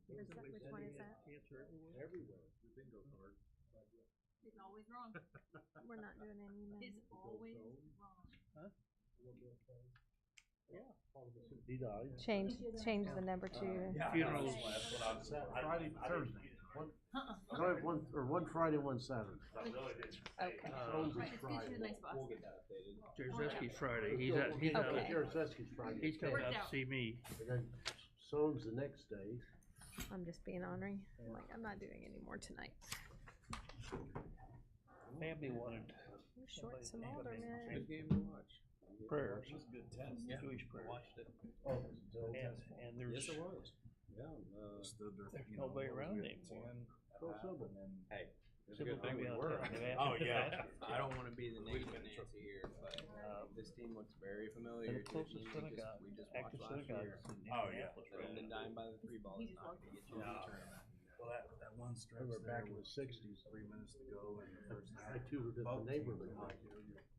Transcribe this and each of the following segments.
Which one is that? Cancer everywhere. The bingo card. He's always wrong. We're not doing any He's minutes. always wrong. Yeah. He died. Change the number to. Funerals. Friday, Thursday. One Friday, one Saturday. Okay. Sones Right, is it's good Friday. you're the nice boss. Jarzewski's Friday. He's out. Okay. Jarzewski's Friday. He's coming out to see me. And then Sones the next day. I'm just being ornery. I'm like, I'm not doing any more tonight. Family wanted Short some older men. Good game to watch. prayers. It was a good test. Jewish prayers. Watched it. And there's Yes, it was. Yeah. Stood there. there's nobody around anymore. Hey. Civil will be out of town. They've asked Oh, him to yeah. pass it. I don't want to be the negative Nancy here, but this team looks very familiar. And the to closest team synagogue, we just active watched last synagogue year. is in Oh, yeah. Indianapolis, They've right? been dying by the three ball. He It's just not walked going to get in. you Yeah. every turn. Well, that one stretch They were there back in the was 60s. 3 minutes to go in the first half. I tutored at the Both neighborhood. teams.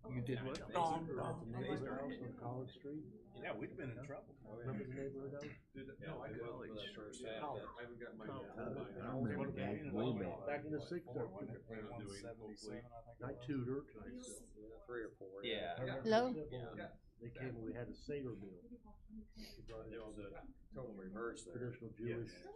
You did what? They Dong, started- dong. The they neighborhood started house hitting. on College Street. Yeah, we'd been in trouble. Remember the neighborhood house? No, I college. First College. half. I haven't got my. I remember that. Back in the 60s. I tutored. Three or four. Yeah. Hello? Yeah. They came and we had a Seder meal. It was a total reverse there. Traditional Jewish. That's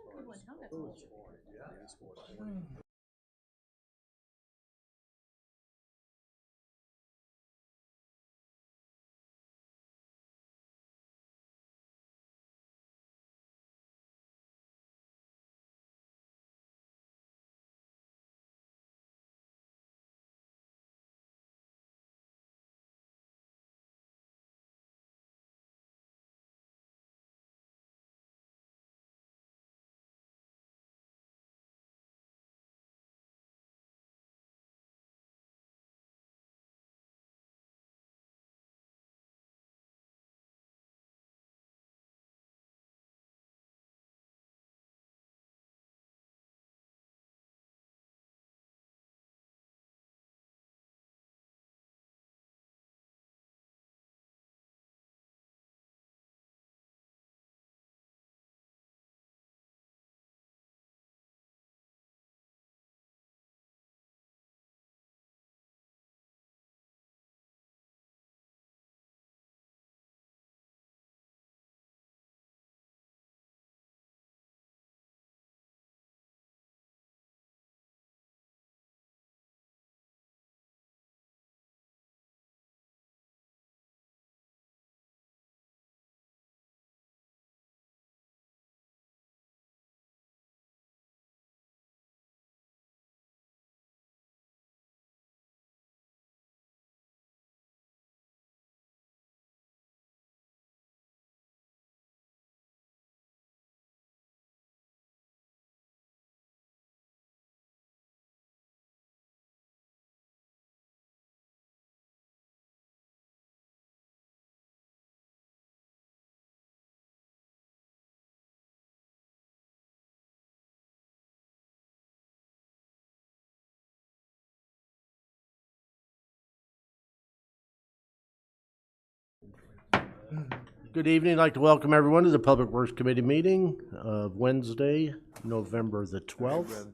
Good evening. I'd like to welcome everyone to the Public Works Committee meeting of Wednesday, November the 12th.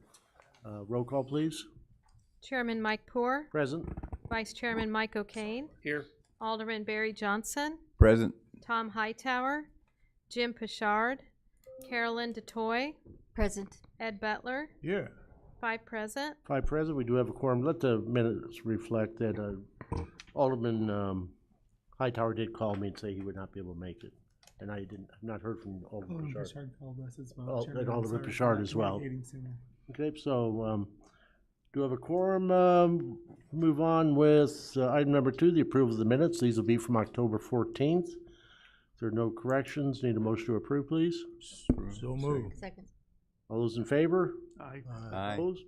Roll call, please. Chairman Mike Poor, Present. Vice Chairman Mike O'Kane, Here. Alderman Barry Johnson, Present. Tom Hightower, Jim Pichard, Carolyn DeToy, Present. Ed Butler, Yeah. 5 present. 5 present. We do have a quorum. Let the minutes reflect that Alderman Hightower did call me and say he would not be able to make it. And I've not heard from Alderman Pichard. Pichard called us as well. Oh, Chairman, and I'm Alderman sorry for Pichard not as well. communicating sooner. Okay, so do have a quorum. Move on with item number 2, the approval of the minutes. These will be from October 14th. If there are no corrections, need a motion to approve, please. So moved. Second. All those in favor? Aye. Opposed?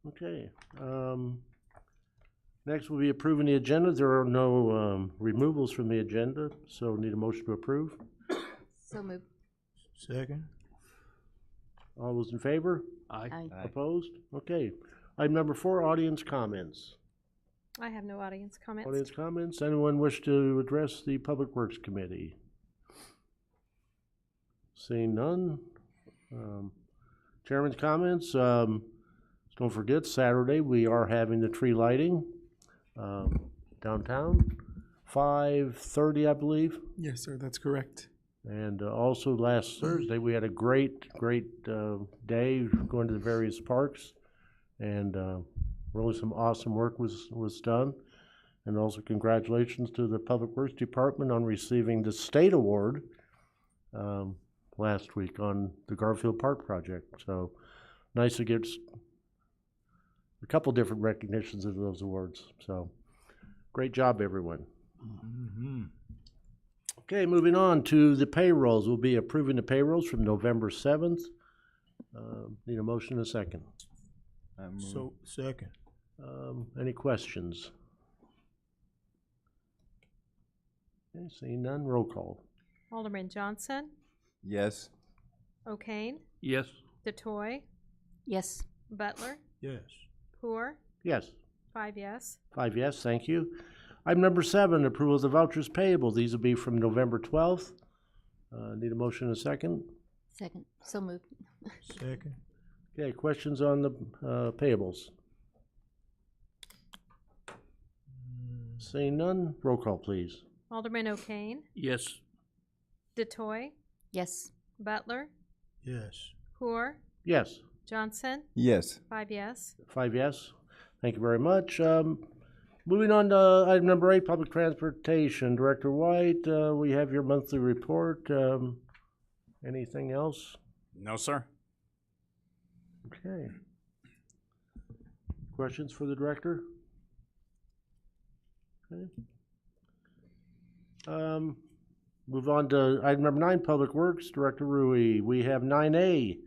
Okay. Next, we'll be approving the agenda. There are no removals from the agenda, so need a motion to approve. So moved. Second. All those in favor? Aye. Opposed? Okay. Item number 4, audience comments. I have no audience comments. Audience comments. Anyone wish to address the Public Works Committee? Seeing none. Chairman's comments. Don't forget, Saturday we are having the tree lighting downtown, 5:30, I believe. Yes, sir, that's correct. And also last Thursday, we had a great day going to the various parks, and really some awesome work was done. And also congratulations to the Public Works Department on receiving the state award last week on the Garfield Park project. So nice to get a couple different recognitions of those awards. So great job, everyone. Okay, moving on to the payrolls. We'll be approving the payrolls from November 7th. Need a motion and a second. So, second. Any questions? Okay, seeing none, roll call. Alderman Johnson, Yes. O'Kane, Yes. DeToy, Yes. Butler, Yes. Poor, Yes. 5 yes. 5 yes, thank you. Item number 7, approval of the vouchers payable. These will be from November 12th. Need a motion and a second. Second. So moved. Second. Okay, questions on the payables? Seeing none, roll call, please. Alderman O'Kane, Yes. DeToy, Yes. Butler, Yes. Poor, Yes. Johnson, Yes. 5 yes. 5 yes. Thank you very much. Moving on to item number 8, public transportation. Director White, we have your monthly report. Anything else? No, sir. Okay. Questions for the director? Okay. Move on to item number 9, Public Works, Director Rui. We have 9A,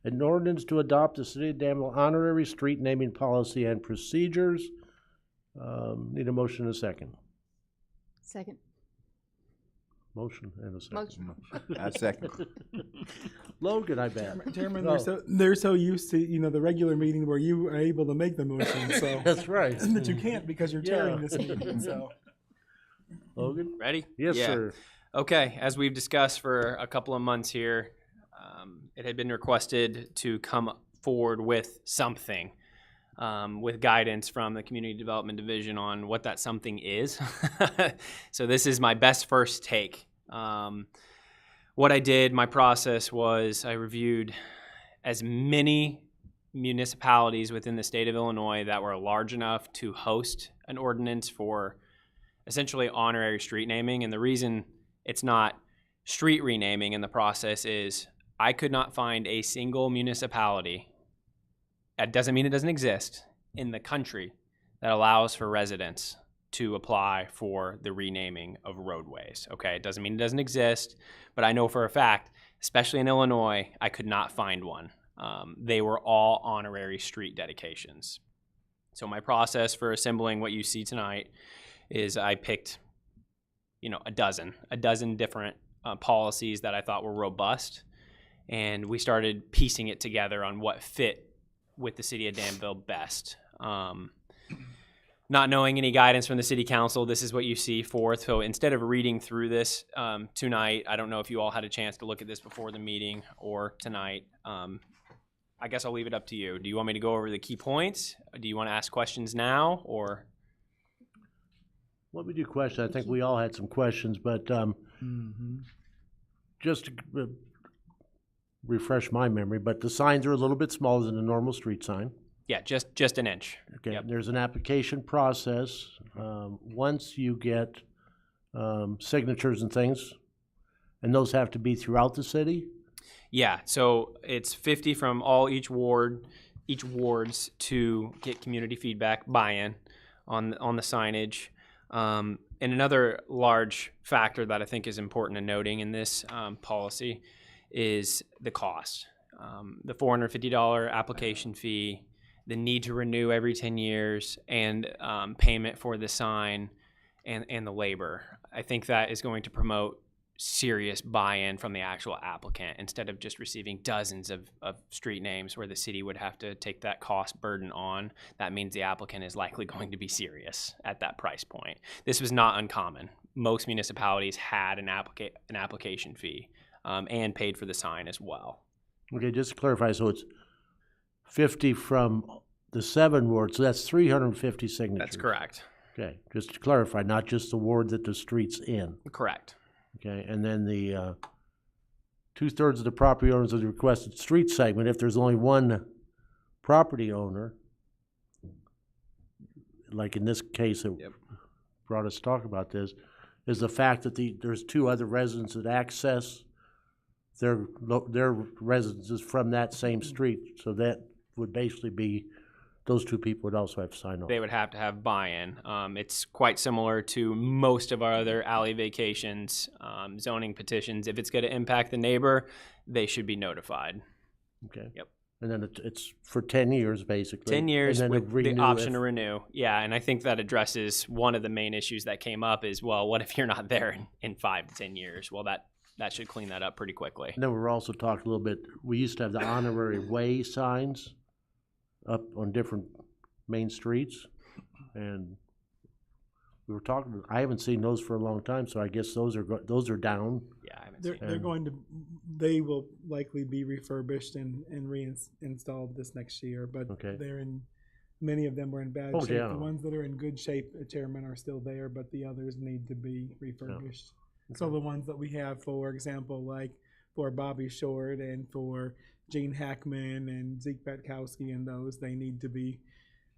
an ordinance to adopt the City of Danville honorary street naming policy and procedures. Need a motion and a second. Second. Motion and a second. Motion. I second. Logan, I bet. Chairman, No. they're so used to, the regular meeting where you are able to make the motion, so. That's right. That you can't because you're chairing Yeah. this meeting, so. Logan? Ready? Yes, Yeah. sir. Okay, as we've discussed for a couple of months here, it had been requested to come forward with something, with guidance from the Community Development Division on what that something is. So this is my best first take. What I did, my process was I reviewed as many municipalities within the state of Illinois that were large enough to host an ordinance for essentially honorary street naming. And the reason it's not street renaming in the process is I could not find a single municipality, that doesn't mean it doesn't exist, in the country that allows for residents to apply for the renaming of roadways. Okay, it doesn't mean it doesn't exist, but I know for a fact, especially in Illinois, I could not find one. They were all honorary street dedications. So my process for assembling what you see tonight is I picked, a dozen different policies that I thought were robust, and we started piecing it together on what fit with the city of Danville best. Not knowing any guidance from the city council, this is what you see forth. So instead of reading through this tonight, I don't know if you all had a chance to look at this before the meeting or tonight. I guess I'll leave it up to you. Do you want me to go over the key points? Do you want to ask questions now, or? Let me do questions. I think we all had some questions, but just to refresh my memory, but the signs are a little bit smaller than a normal street sign. Yeah, just an inch. Okay, Yep. there's an application process. Once you get signatures and things, and those have to be throughout the city? Yeah, so it's 50 from each wards to get community feedback, buy-in on the signage. And another large factor that I think is important in noting in this policy is the cost. The $450 application fee, the need to renew every 10 years, and payment for the sign and the labor. I think that is going to promote serious buy-in from the actual applicant instead of just receiving dozens of street names where the city would have to take that cost burden on. That means the applicant is likely going to be serious at that price point. This was not uncommon. Most municipalities had an application fee. and paid for the sign as well. Okay, just to clarify, so it's 50 from the 7 wards, so that's 350 signatures. That's correct. Okay, just to clarify, not just the ward that the street's in. Correct. Okay, and then the 2/3 of the property owners of the requested street segment, if there's only one property owner, like in this case that Yep. brought us to talk about this, is the fact that there's 2 other residents that access their residences from that same street. So that would basically be, those 2 people would also have to sign off. They would have to have buy-in. It's quite similar to most of our other alley vacations, zoning petitions. If it's going to impact the neighbor, they should be notified. Okay. Yep. And then it's for 10 years, basically. 10 years and then with it the renew option if- to renew. Yeah, and I think that addresses one of the main issues that came up is, well, what if you're not there in 5 to 10 years? Well, that should clean that up pretty quickly. And then we were also talking a little bit, we used to have the honorary way signs up on different main streets. And we were talking, I haven't seen those for a long time, so I guess those are down. Yeah, I haven't They're, seen they're they will likely be refurbished and reinstalled this next year, but Okay. many of them were in bad Oh, shape. yeah. The ones that are in good shape, Chairman, are still there, but the others need to be refurbished. So the ones that we have, for example, like for Bobby Short and for Gene Hackman and Zeke Petkowski and those, they need to be,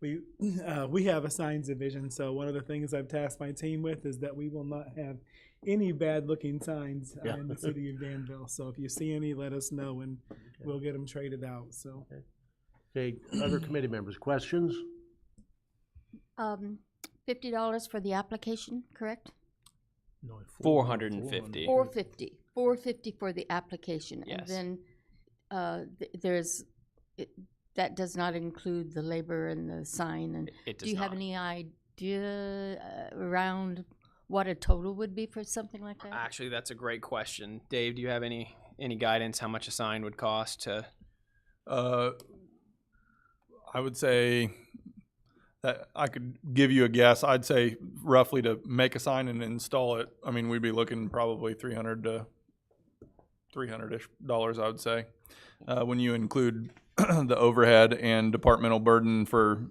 we have a signs division, so one of the things I've tasked my team with is that we will not have any bad-looking signs Yeah. in the city of Danville. So if you see any, let us know, and we'll get them traded out, so. Okay, other committee members, questions? $50 for the application, correct? No, 450. 450. 450 for the application. Yes. And then that does not include the labor and the sign. And It does do you have not. any idea around what a total would be for something like that? Actually, that's a great question. Dave, do you have any guidance how much a sign would cost to? I would say that I could give you a guess. I'd say roughly to make a sign and install it. I mean, we'd be looking probably $300 to $300-ish, I would say. When you include the overhead and departmental burden for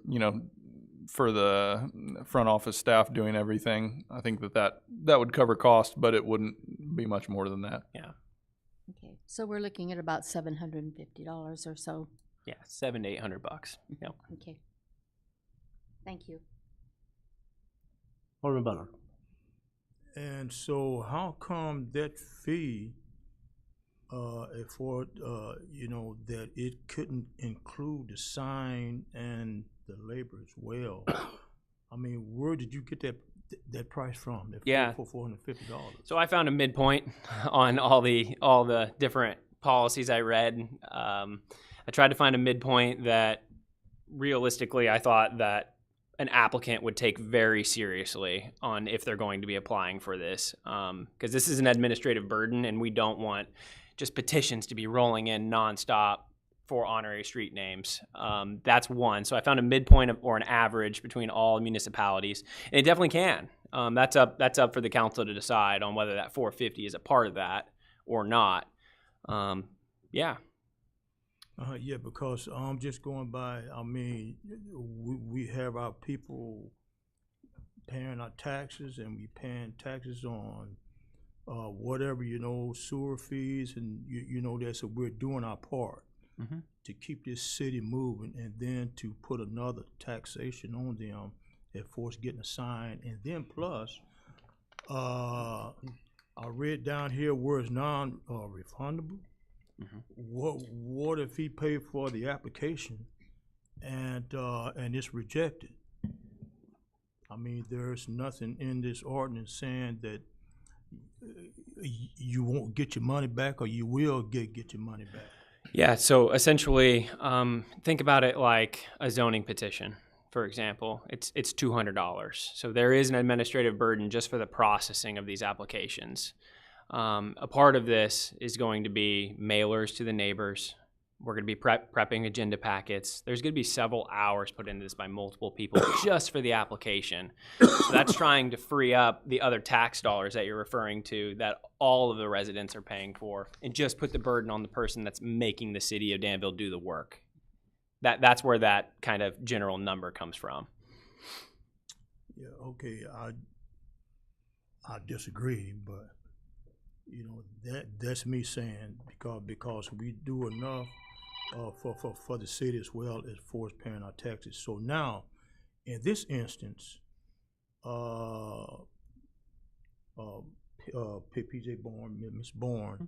the front office staff doing everything, I think that would cover cost, but it wouldn't be much more than that. Yeah. Okay, so we're looking at about $750 or so. Yeah, $700 to $800. Yep. Okay. Thank you. Alderman Butler. And so how come that fee, that it couldn't include the sign and the labor as well? I mean, where did you get that price from? Yeah. For $450. So I found a midpoint on all the different policies I read. I tried to find a midpoint that realistically I thought that an applicant would take very seriously on if they're going to be applying for this, because this is an administrative burden and we don't want just petitions to be rolling in nonstop for honorary street names. That's one. So I found a midpoint or an average between all municipalities, and it definitely can. That's up for the council to decide on whether that 450 is a part of that or not. Yeah. Yeah, because I'm just going by, I mean, we have our people paying our taxes, and we paying taxes on whatever, sewer fees, and that, so we're doing our part to keep this city moving, and then to put another taxation on them that force getting a sign, and then plus, I read down here where it's non-refundable. What if he paid for the application and it's rejected? I mean, there's nothing in this ordinance saying that you won't get your money back, or you will get your money back. Yeah, so essentially, think about it like a zoning petition, for example. It's $200. So there is an administrative burden just for the processing of these applications. A part of this is going to be mailers to the neighbors, We're going to be prepping agenda packets. There's going to be several hours put into this by multiple people just for the application. So that's trying to free up the other tax dollars that you're referring to that all of the residents are paying for, and just put the burden on the person that's making the city of Danville do the work. That's where that kind of general number comes from. Yeah, okay, I disagree, but you know, that's me saying because we do enough for the city as well as for paying our taxes. So now, in this instance, PJ Bourne, Miss Bourne,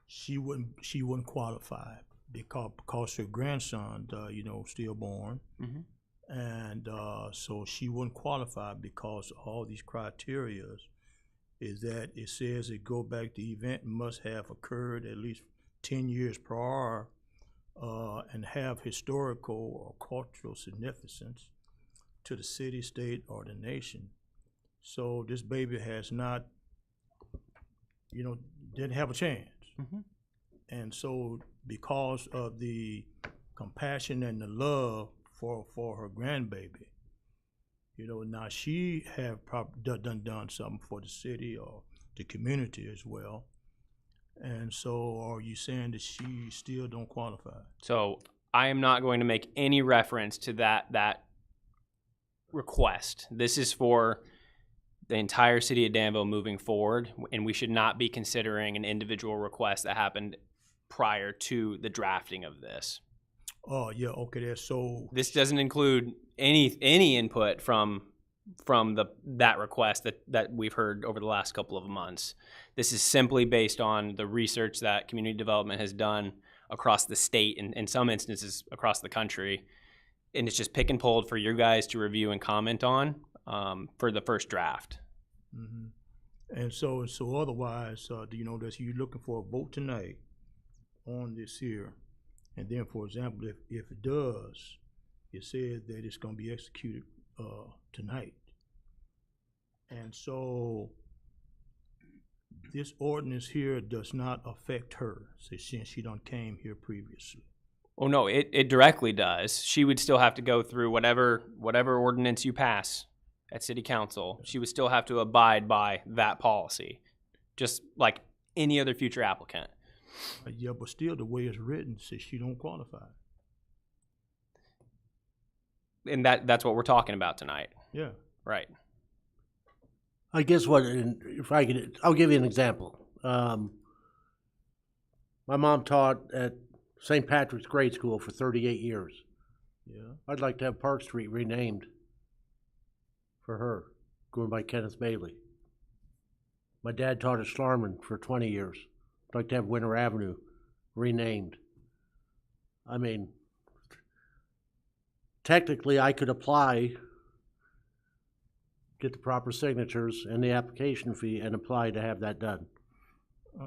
she wouldn't qualify because her grandson, you know, stillborn, and so she wouldn't qualify because all these criterias is that it says it go back, the event must have occurred at least 10 years prior and have historical or cultural significance to the city, state, or the nation. So this baby has not, you know, didn't have a chance. And so because of the compassion and the love for her grandbaby, you know, now she have done something for the city or the community as well. And so are you saying that she still don't qualify? So I am not going to make any reference to that request. This is for the entire city of Danville moving forward, and we should not be considering an individual request that happened prior to the drafting of this. Oh, yeah, okay, that's so. This doesn't include any input from that request that we've heard over the last couple of months. This is simply based on the research that community development has done across the state and in some instances across the country, and it's just pick and pulled for you guys to review and comment on for the first draft. And so otherwise, you know, that you're looking for a vote tonight on this here, and then, for example, if it does, it says that it's going to be executed tonight. And so this ordinance here does not affect her, since she done came here previously. Oh no, it directly does. She would still have to go through whatever ordinance you pass at city council. She would still have to abide by that policy, just like any other future applicant. Yeah, but still, the way it's written says she don't qualify. And that's what we're talking about tonight. Yeah. Right. I guess I'll give you an example. My mom taught at St. Patrick's Grade School for 38 years. Yeah. I'd like to have Park Street renamed for her, going by Kenneth Bailey. My dad taught at Schlarman for 20 years. I'd like to have Winter Avenue renamed. I mean, technically I could apply, get the proper signatures and the application fee and apply to have that done.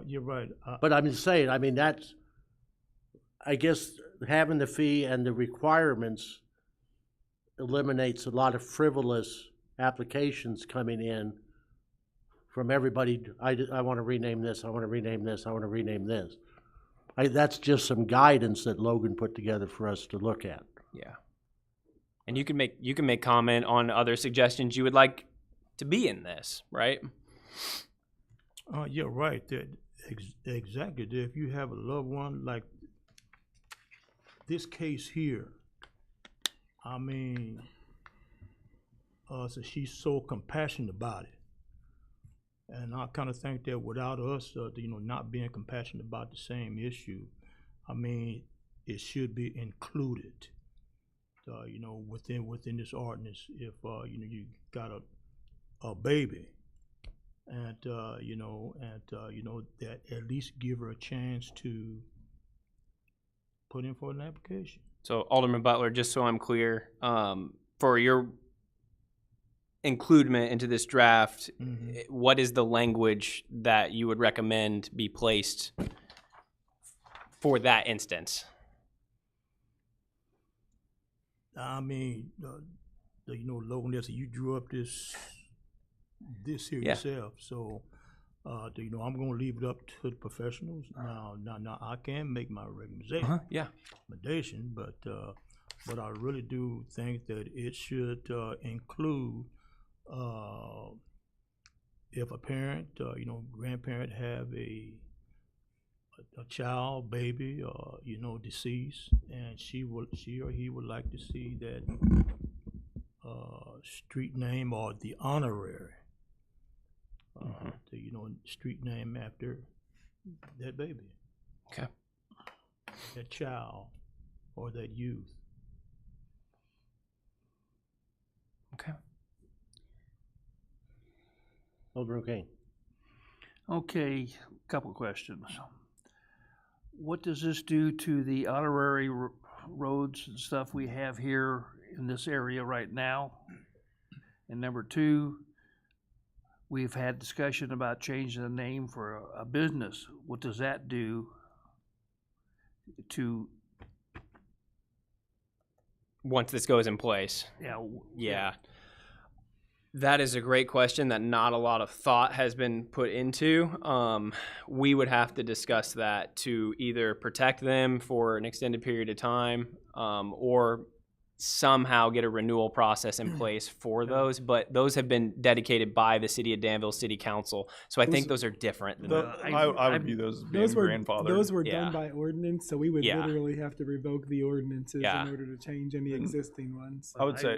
You're right. But I'm just saying, I mean, that's, I guess having the fee and the requirements eliminates a lot of frivolous applications coming in from everybody. I want to rename this, I want to rename this, I want to rename this. That's just some guidance that Logan put together for us to look at. Yeah. And you can make comment on other suggestions you would like to be in this, right? Yeah, right. Exactly. If you have a loved one like this case here, I mean, so she's so compassionate about it. And I kind of think that without us, you know, not being compassionate about the same issue, I mean, it should be included, you know, within this ordinance. If you know, you got a baby, and you know, that at least give her a chance to put in for an application. So Alderman Butler, just so I'm clear, for your includement into this draft, what is the language that you would recommend be placed for that instance? I mean, you know, Logan, you drew up this here yourself. So I'm gonna leave it up to the professionals. Now, I can make my recommendation, Yeah. but I really do think that it should include if a parent, grandparent have a child, baby, deceased, and she or he would like to see that street name or the honorary, street name after that baby, Okay. that child, or that youth. Okay. Alderman Kane. Okay, couple questions. What does this do to the honorary roads and stuff we have here in this area right now? And number two, we've had discussion about changing the name for a business. What does that do to, Once this goes in place. Yeah. That is a great question that not a lot of thought has been put into. We would have to discuss that to either protect them for an extended period of time, or somehow get a renewal process in place for those. But those have been dedicated by the City of Danville City Council, so I think those are different. Than I would view those as being grandfathered. Those were Yeah. done by ordinance, so we would Yeah. literally have to revoke the ordinances Yeah. in order to change any existing ones. I would say-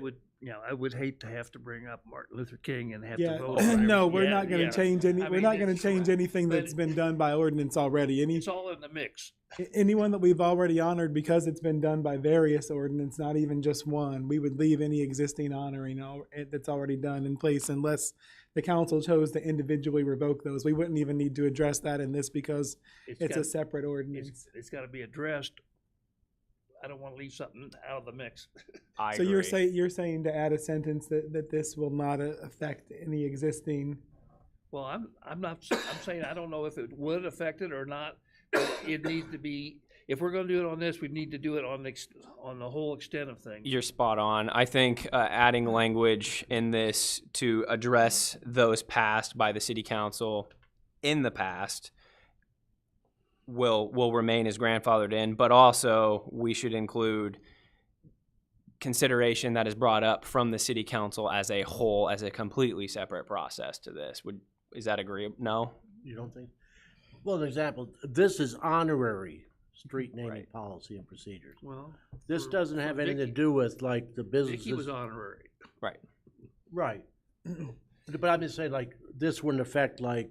I would hate to have to bring up Martin Luther King and have Yeah, to vote on it. no, we're Yeah, not going to yeah. change any. I We're mean, not going to it's- change anything but that's been done by ordinance already. It's all in the mix. Anyone that we've already honored because it's been done by various ordinance, not even just one, we would leave any existing honoring that's already done in place unless the council chose to individually revoke those. We wouldn't even need to address that in this because it's a separate ordinance. It's gotta be addressed. I don't wanna leave something out of the mix. I So agree. you're saying to add a sentence that this will not affect any existing. Well, I'm saying I don't know if it would affect it or not, but it needs to be, if we're gonna do it on this, we need to do it on the whole extent of things. You're spot on. I think adding language in this to address those passed by the City Council in the past will remain as grandfathered in, but also we should include consideration that is brought up from the City Council as a whole, as a completely separate process to this. Is that agreeable? No? You don't think? Well, an example, this is honorary street naming Right. policy and procedures. Well. This for- doesn't for have anything to Vicky- do with like the Vicky was businesses. honorary. Right. But I'm just saying, like, this wouldn't affect like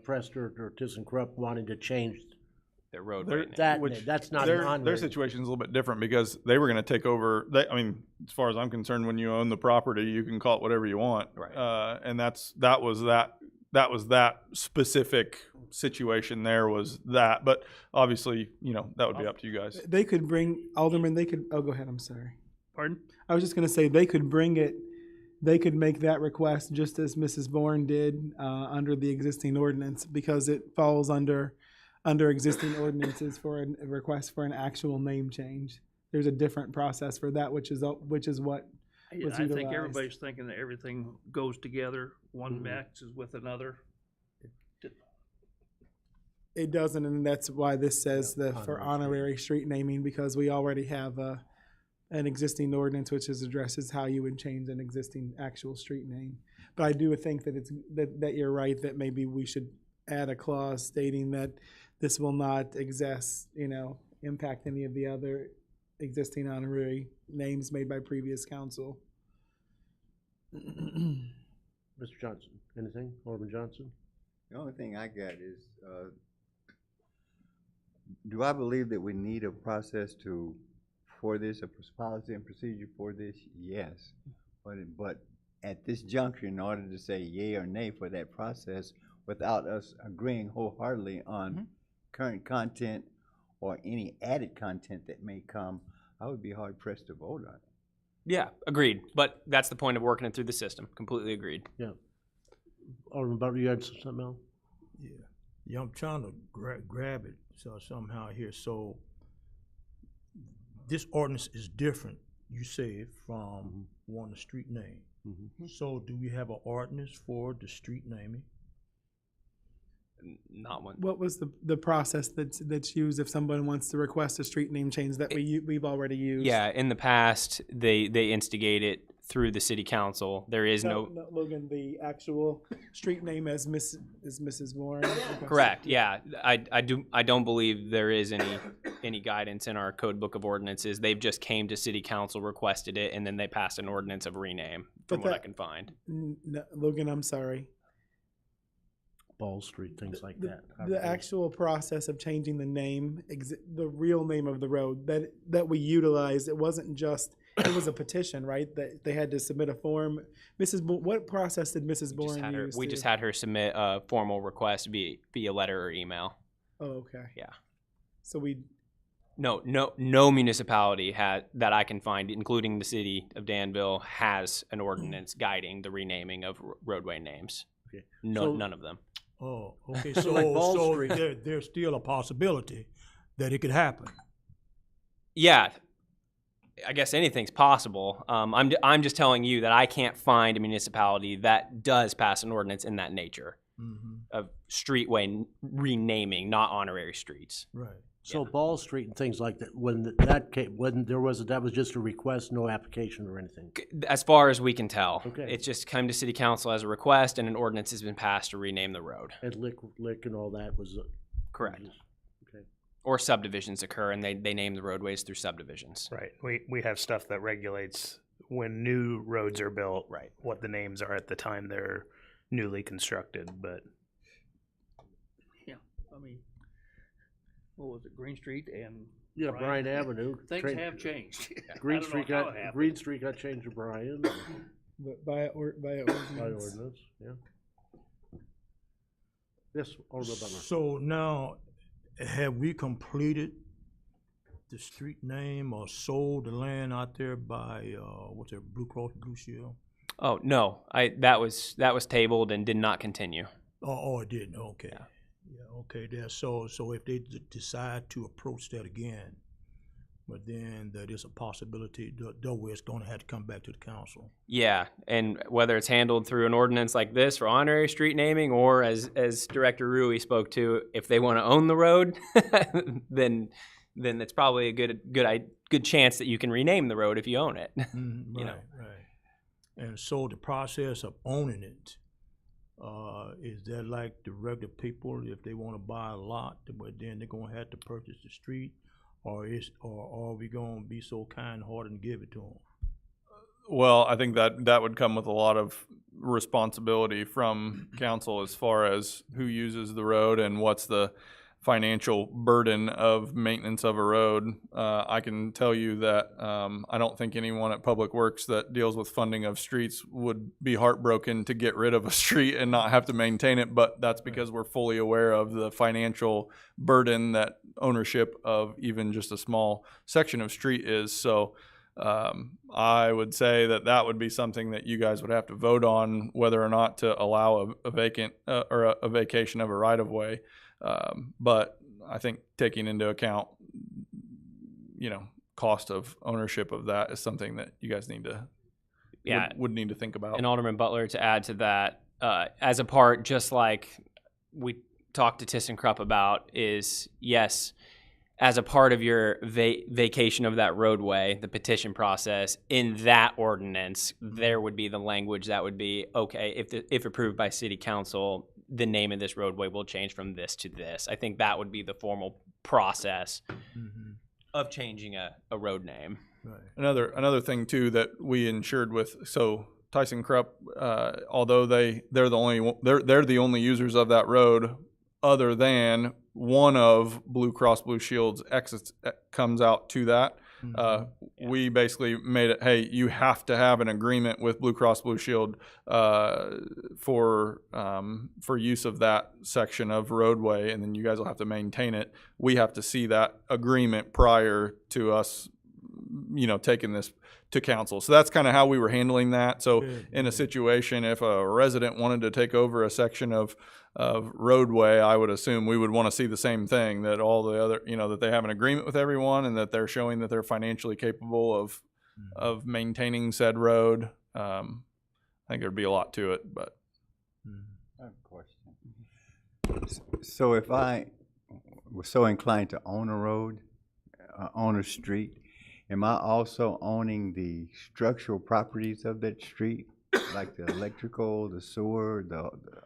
Prester or ThyssenKrupp wanting to change The road There- right now. that Which name. That's not their honorary. situation's a little bit different because they were gonna take over, I mean, as far as I'm concerned, when you own the property, you can call it whatever you want. Right. And that was that specific situation there was that, but obviously, that would be up to you guys. They could bring Alderman. Oh, go ahead. I'm sorry. Pardon? I was just going to say they could bring it. They could make that request just as Mrs. Bourne did under the existing ordinance because it falls under existing ordinances for a request for an actual name change. There's a different process for that, which is what was I think utilized. everybody's thinking that everything goes together, one mixes with another. It doesn't, and that's why this says for honorary honorary street naming because we already have an existing ordinance which addresses how you would change an existing actual street name. But I do think that that you're right that maybe we should add a clause stating that this will not impact any of the other existing honorary names made by previous council. Mr. Johnson, anything? Alderman Johnson? The only thing I got is, do I believe that we need a process for this, a policy and procedure for this? Yes. But at this juncture, in order to say yay or nay for that process without us agreeing wholeheartedly on current content or any added content that may come, I would be hard pressed to vote on it. Yeah, agreed. But that's the point of working it through the system. Completely agreed. Yeah. Alderman Butler, you had something else? Yeah, I'm trying to grab it somehow here. So this ordinance is different, you say, from the street name. So do we have an ordinance for the street naming? not one. What was the process that's used if someone wants to request a street name change that we've already used? Yeah, in the past, they instigate it through the city council. There is no Logan, the actual street name as Mrs. Warren. Okay. correct. Yeah, I don't believe there is any guidance in our code book of ordinances. They've just came to city council, requested it, and then they passed an ordinance of rename from what I can find. No, Logan, I'm sorry. Ball Street, things like that. The actual process of changing the name, the real name of the road that we utilized, it wasn't just, it was a petition, right? That they had to submit a form. What process did Mrs. Bourne use? We just had her submit a formal request via letter or email. Oh, okay. Yeah. So No municipality that I can find, including the city of Danville, has an ordinance guiding the renaming of roadway names. Okay. None of them. Oh, okay, So like Ball Street. there's still a possibility that it could happen. Yeah, I guess anything's possible. I'm just telling you that I can't find a municipality that does pass an ordinance in that nature of streetway renaming, not honorary streets. Right. So Ball Street and things like that, when that was just a request, no application or anything? As far as we can tell, Okay. it's just come to city council as a request, and an ordinance has been passed to rename the road. And Lick and all that was. Correct. Okay. Or subdivisions occur, and they name the roadways through subdivisions. Right. We have stuff that regulates when new roads are built, Right. what the names are at the time they're newly constructed, but Yeah, I mean, what was it, Green Street and Yeah, Bryan Avenue. things have changed. Green I don't know Street how got it happened. Green Street got changed to Bryan but by ordinance. by ordinance. Yeah. Yes, Alderman Butler. So now, have we completed the street name or sold the land out there by, what's it, Blue Cross Blue Shield? Oh no, that was tabled and did not continue. Oh, it didn't, okay. Yeah. Yeah, okay, there, so if they decide to approach that again, but then that is a possibility, though it's gonna have to come back to the council. Yeah, and whether it's handled through an ordinance like this for honorary street naming, or as Director Rui spoke to, if they want to own the road, then it's probably a good chance that you can rename the road if you own it. Right. And so the process of owning it, is that like the regular people, if they want to buy a lot, but then they're gonna have to purchase the street, or are we gonna be so kind-hearted and give it to them? Well, I think that would come with a lot of responsibility from council as far as who uses the road and what's the financial burden of maintenance of a road. I can tell you that I don't think anyone at Public Works that deals with funding of streets would be heartbroken to get rid of a street and not have to maintain it, but that's because we're fully aware of the financial burden that ownership of even just a small section of street is. So I would say that would be something that you guys would have to vote on, whether or not to allow a vacant or a vacation of a right-of-way. But I think taking into account, cost of ownership of that is something that you guys need to, would need to think about. And Alderman Butler, to add to that, as a part, just like we talked to ThyssenKrupp about, is yes, as a part of your vacation of that roadway, the petition process, in that ordinance, there would be the language that would be, okay, if approved by city council, the name of this roadway will change from this to this. I think that would be the formal process of changing a road name. Right. Another thing too that we insured with, so ThyssenKrupp, although they're the only users of that road, other than one of Blue Cross Blue Shield's exits comes out to that. We basically made it, hey, you have to have an agreement with Blue Cross Blue Shield for use of that section of roadway, and then you guys will have to maintain it. We have to see that agreement prior to us, taking this to council. So that's kind of how we were handling that. So in a situation, if a resident wanted to take over a section of roadway, I would assume we would want to see the same thing, that all the other, that they have an agreement with everyone and that they're showing that they're financially capable of maintaining said road. I think there'd be a lot to it, but. I have a question. So if I was so inclined to own a road, own a street, am I also owning the structural properties of that street? Like the electrical, the sewer,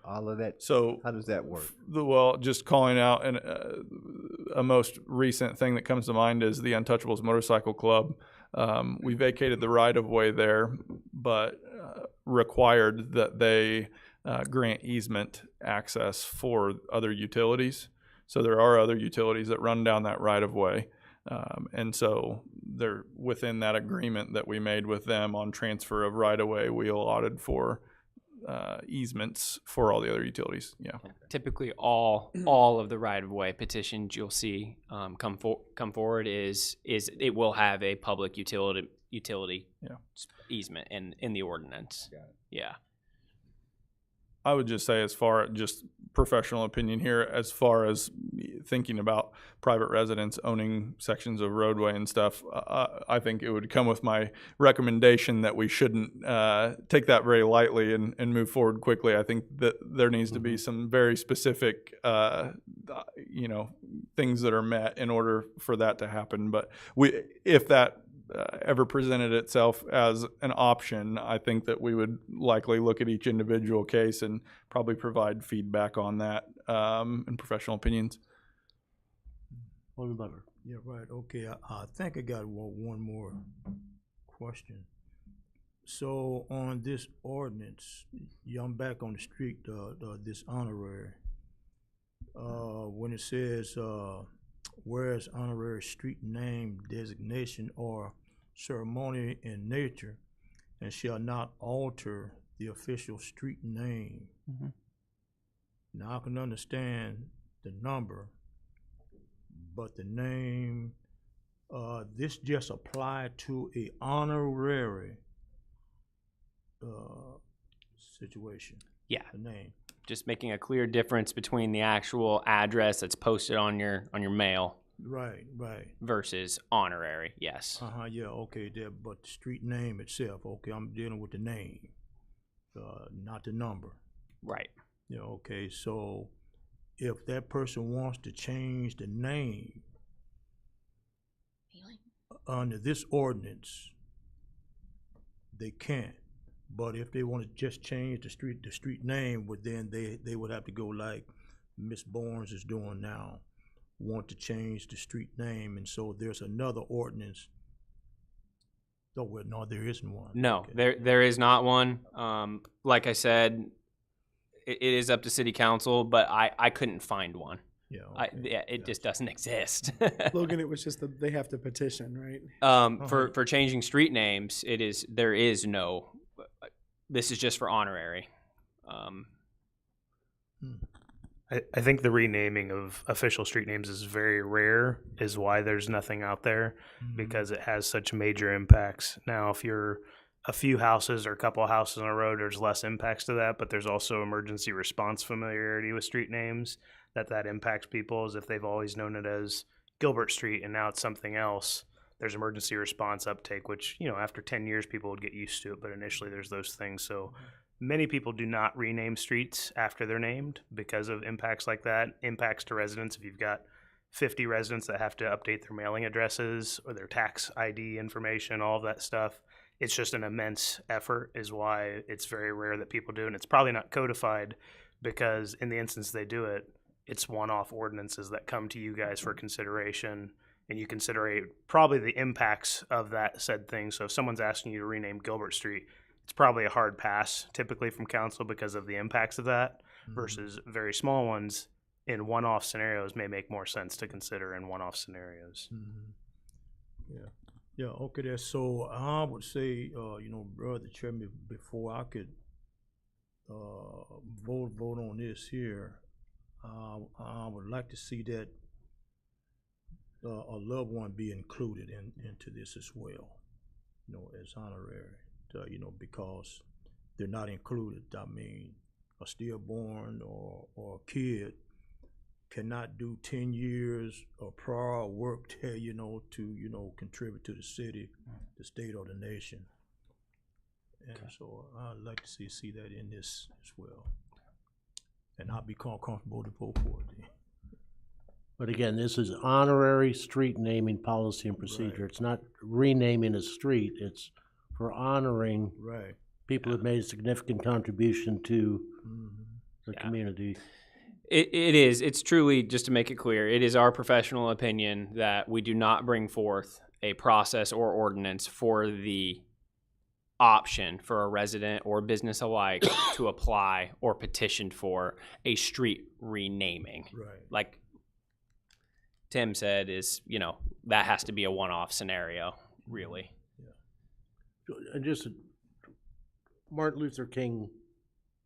all of that? So how does that work? Well, just calling out, and a most recent thing that comes to mind is the Untouchables Motorcycle Club. We vacated the right-of-way there, but required that they grant easement access for other utilities. So there are other utilities that run down that right-of-way. And so they're within that agreement that we made with them on transfer of right-of-way, we allotted for easements for all the other utilities. Yeah. Typically, all of the right-of-way petitions you'll see come forward is it will have a public utility easement in the ordinance. Yeah. I would just say, as far just professional opinion here, as far as thinking about private residents owning sections of roadway and stuff, I think it would come with my recommendation that we shouldn't take that very lightly and move forward quickly. I think that there needs to be some very specific, things that are met in order for that to happen. But if that ever presented itself as an option, I think that we would likely look at each individual case and probably provide feedback on that and professional opinions. Yeah, right. Okay, I think I got one more question. So on this ordinance, I'm back on the street, this honorary. When it says, whereas honorary street name, designation, or ceremony in nature, and shall not alter the official street name. Mm-hmm. Now I can understand the number, but the name, this just applied to a honorary situation. Yeah. The name. Just making a clear difference between the actual address that's posted on your mail. Right. Versus honorary, yes. Yeah, okay, there, but the street name itself, okay, I'm dealing with the name, not the number. Right. Yeah, okay, so if that person wants to change the name under this ordinance, they can't. But if they want to just change the street name, well, then they would have to go like Miss Barnes is doing now. Want to change the street name, and so there's another ordinance. Oh, well, no, there isn't one. No, okay. there is not one. Like I said, it is up to city council, but I couldn't find one. Yeah, okay. It just doesn't exist. Logan, it was just that they have to petition, right? For changing street names, there is no. This is just for honorary. I think the renaming of official street names is very rare, is why there's nothing out there, because it has such major impacts. Now, if you're a few houses or a couple of houses on a road, there's less impacts to that, but there's also emergency response familiarity with street names that impacts people, as if they've always known it as Gilbert Street and now it's something else. There's emergency response uptake, which, after 10 years, people would get used to it, but initially there's those things. So many people do not rename streets after they're named because of impacts like that. Impacts to residents, if you've got 50 residents that have to update their mailing addresses or their tax ID information, all of that stuff, it's just an immense effort, is why it's very rare that people do. And it's probably not codified because in the instance they do it, it's one-off ordinances that come to you guys for consideration, and you consider probably the impacts of that said thing. So if someone's asking you to rename Gilbert Street, it's probably a hard pass typically from council because of the impacts of that, versus very small ones in one-off scenarios may make more sense to consider in one-off scenarios. Yeah, okay, there. So I would say, Brother Chairman, before I could vote on this here, I would like to see that a loved one be included into this as well, as honorary, because they're not included. I mean, a stillborn or a kid cannot do 10 years of prior work there, to contribute to the city, the state, or the nation. And so I'd like to see that in this as well. and I'll be comfortable to vote for it then. But again, this is honorary street naming policy and procedure. Right. It's not renaming a street, it's for honoring Right. people who've made a significant contribution to Mhm. the community. It is. It's truly, just to make it clear, it is our professional opinion that we do not bring forth a process or ordinance for the option for a resident or business alike to apply or petition for a street renaming. Right. Like Tim said, is, that has to be a one-off scenario, really. And just Martin Luther King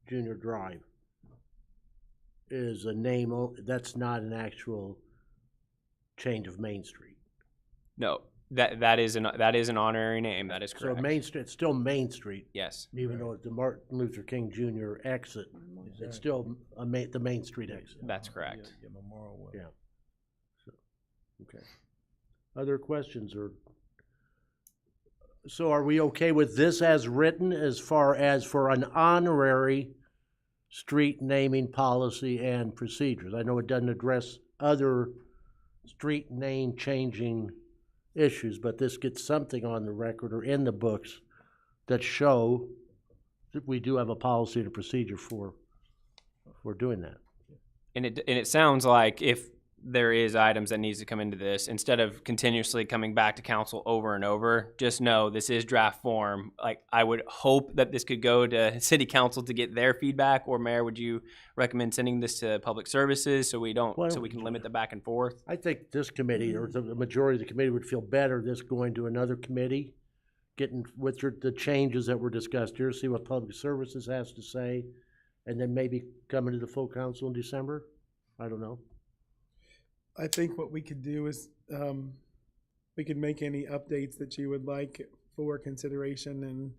Jr. Drive is a name, that's not an actual change of Main Street. No, that is an honorary name. That is So correct. Main Street, it's still Main Street, Yes. even though it's the Martin Luther King Jr. exit, it's still the Main Street exit. That's correct. Yeah, Memorial Way. Yeah. So, okay. Other questions so are we okay with this as written as far as for an honorary street naming policy and procedures? I know it doesn't address other street name changing issues, but this gets something on the record or in the books that show that we do have a policy and a procedure for doing that. And it sounds like if there is items that needs to come into this, instead of continuously coming back to council over and over, just know this is draft form. Like, I would hope that this could go to city council to get their feedback, or Mayor, would you recommend sending this to public services so we can limit the back and forth? I think this committee, or the majority of the committee, would feel better this going to another committee, getting with the changes that were discussed here, see what public services has to say, and then maybe coming to the full council in December. I don't know. I think what we could do is, we could make any updates that you would like for consideration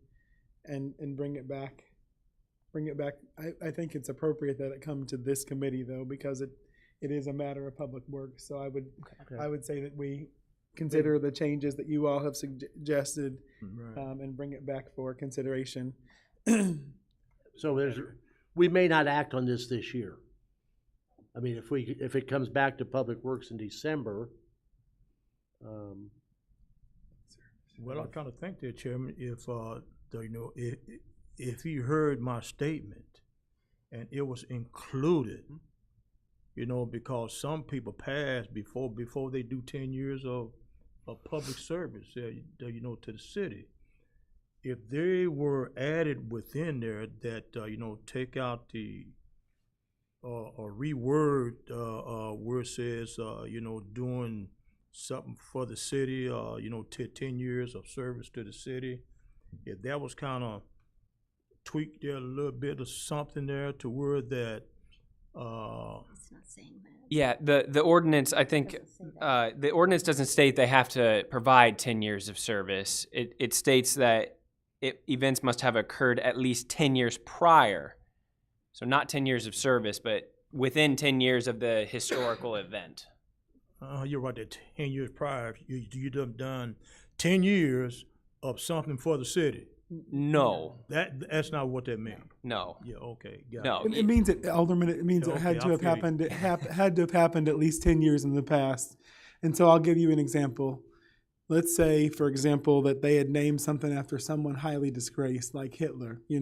and bring it back. I think it's appropriate that it come to this committee though, because it is a matter of public works. So I would say that we consider the changes that you all have suggested, Right. and bring it back for consideration. So we may not act on this year. I mean, if it comes back to Public Works in December, Well, I'm trying to think there, Chairman, if you heard my statement and it was included, because some people pass before they do 10 years of public service, to the city. If they were added within there that, take out the, or reword, where it says, doing something for the city, 10 years of service to the city. If that was kind of tweaked there a little bit or something there to where that, It's not saying that. Yeah, the ordinance, I think, the ordinance doesn't state they have to provide 10 years of service. It states that events must have occurred at least 10 years prior. So not 10 years of service, but within 10 years of the historical event. You're right, that 10 years prior, you done 10 years of something for the city. No, That's not what that means. no, Yeah, okay, got no. It means Alderman, it means Yeah, it had okay, to have I feel you. happened, had to have happened at least 10 years in the past. And so I'll give you an example. Let's say, for example, that they had named something after someone highly disgraced, like Hitler, You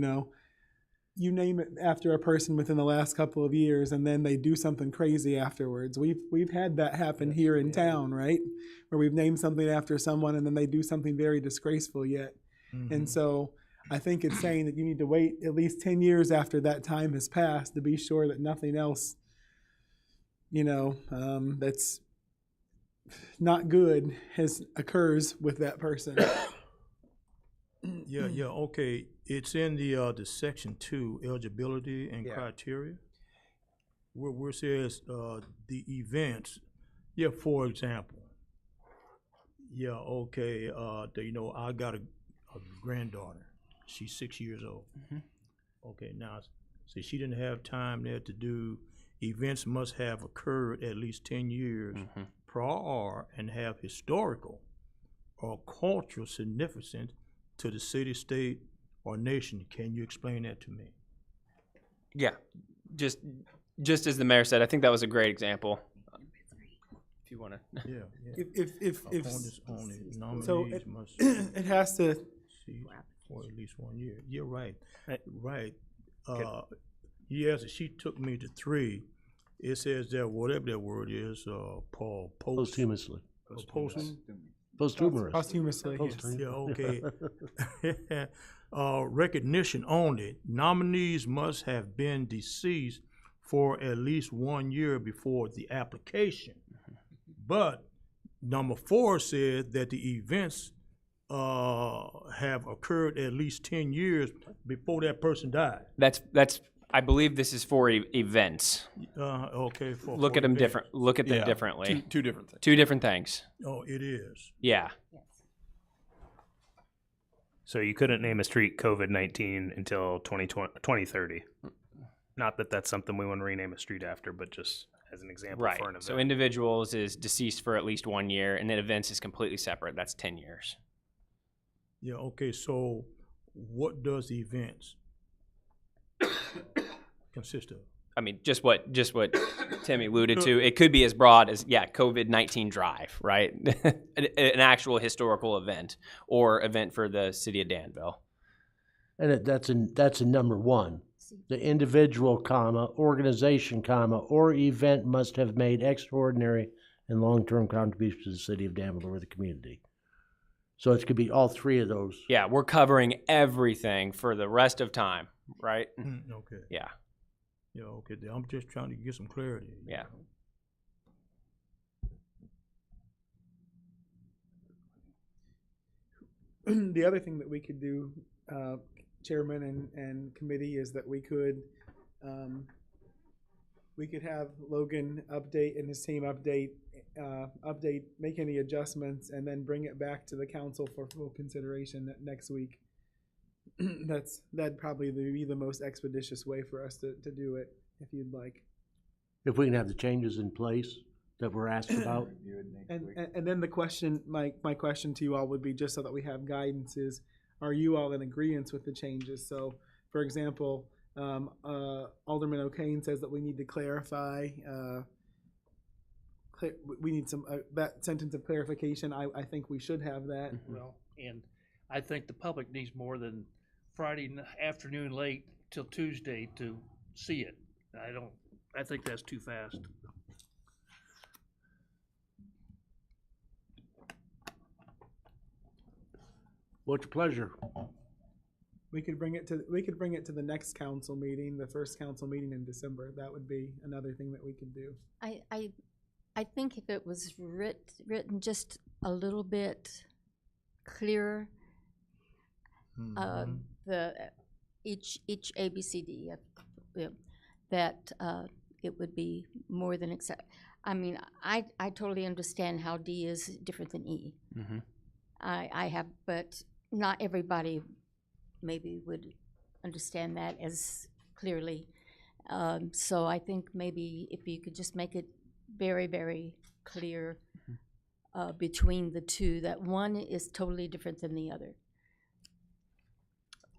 name it after a person within the last couple of years, and then they do something crazy afterwards. We've had that happen here in town, right? Where we've named something after someone, and then they do something very disgraceful yet. And so I think it's saying that you need to wait at least 10 years after that time has passed to be sure that nothing else, that's not good occurs with that person. Yeah, okay. It's in the section 2, eligibility and criteria, where it says the events. Yeah, for example. Yeah, okay. I got a granddaughter. She's 6 years old. Okay, now, so she didn't have time there to do. Events must have occurred at least 10 years prior and have historical or cultural significance to the city, state, or nation. Can you explain that to me? Yeah, just just as the mayor said, I think that was a great example. If you want to. Yeah, yeah. If Appointments only, so nominees it, must it has to, see for at least 1 year. You're right, right. Yes, she took me to 3. It says that whatever that word is, Paul, Posthumously. Posthumous. Posthumously. posthumously. Yeah, okay. Recognition only. Nominees must have been deceased for at least 1 year before the application. But number 4 said that the events have occurred at least 10 years before that person died. That's. I believe this is for events. Okay. Look at them events. different. Look at them Yeah, differently. Two different things. Two different things. Oh, it is. Yeah. So you couldn't name a street COVID-19 until 2030. Not that that's something we want to rename a street after, but just as an example Right. for an event. So individuals is deceased for at least 1 year, and then events is completely separate. That's 10 years. Yeah, okay, so what does the events consist of? I mean, just what Timmy alluded to. It could be as broad as COVID-19 drive, right? an actual historical event or event for the city of Danville. And that's a number 1. The individual, organization, or event must have made extraordinary and long-term contributions to the city of Danville or the community. So it could be all 3 of those. Yeah, we're covering everything for the rest of time, right? Okay. Yeah. Yeah, okay, I'm just trying to get some clarity. Yeah. The other thing that we could do, chairman and committee, is that we could have Logan update and his team update, make any adjustments, and then bring it back to the council for full consideration next week. That'd probably be the most expeditious way for us to do it, if you'd like. If we can have the changes in place that we're asked about. And then the question, my question to you all would be, just so that we have guidance, is, are you all in agreement with the changes? So, for example, Alderman O'Kane says that we need to clarify, we need some, that sentence of clarification. I think we should have that. Well, and I think the public needs more than Friday afternoon late till Tuesday to see it. I think that's too fast. What's your pleasure? We could bring it to the next council meeting, the first council meeting in December. That would be another thing that we could do. I think if it was written just a little bit clearer, the each ABCD, that it would be more than accept. I mean, I totally understand how D is different than E. Mm-hmm. I have, but not everybody maybe would understand that as clearly. So I think maybe if you could just make it very, very clear between the two, that one is totally different than the other.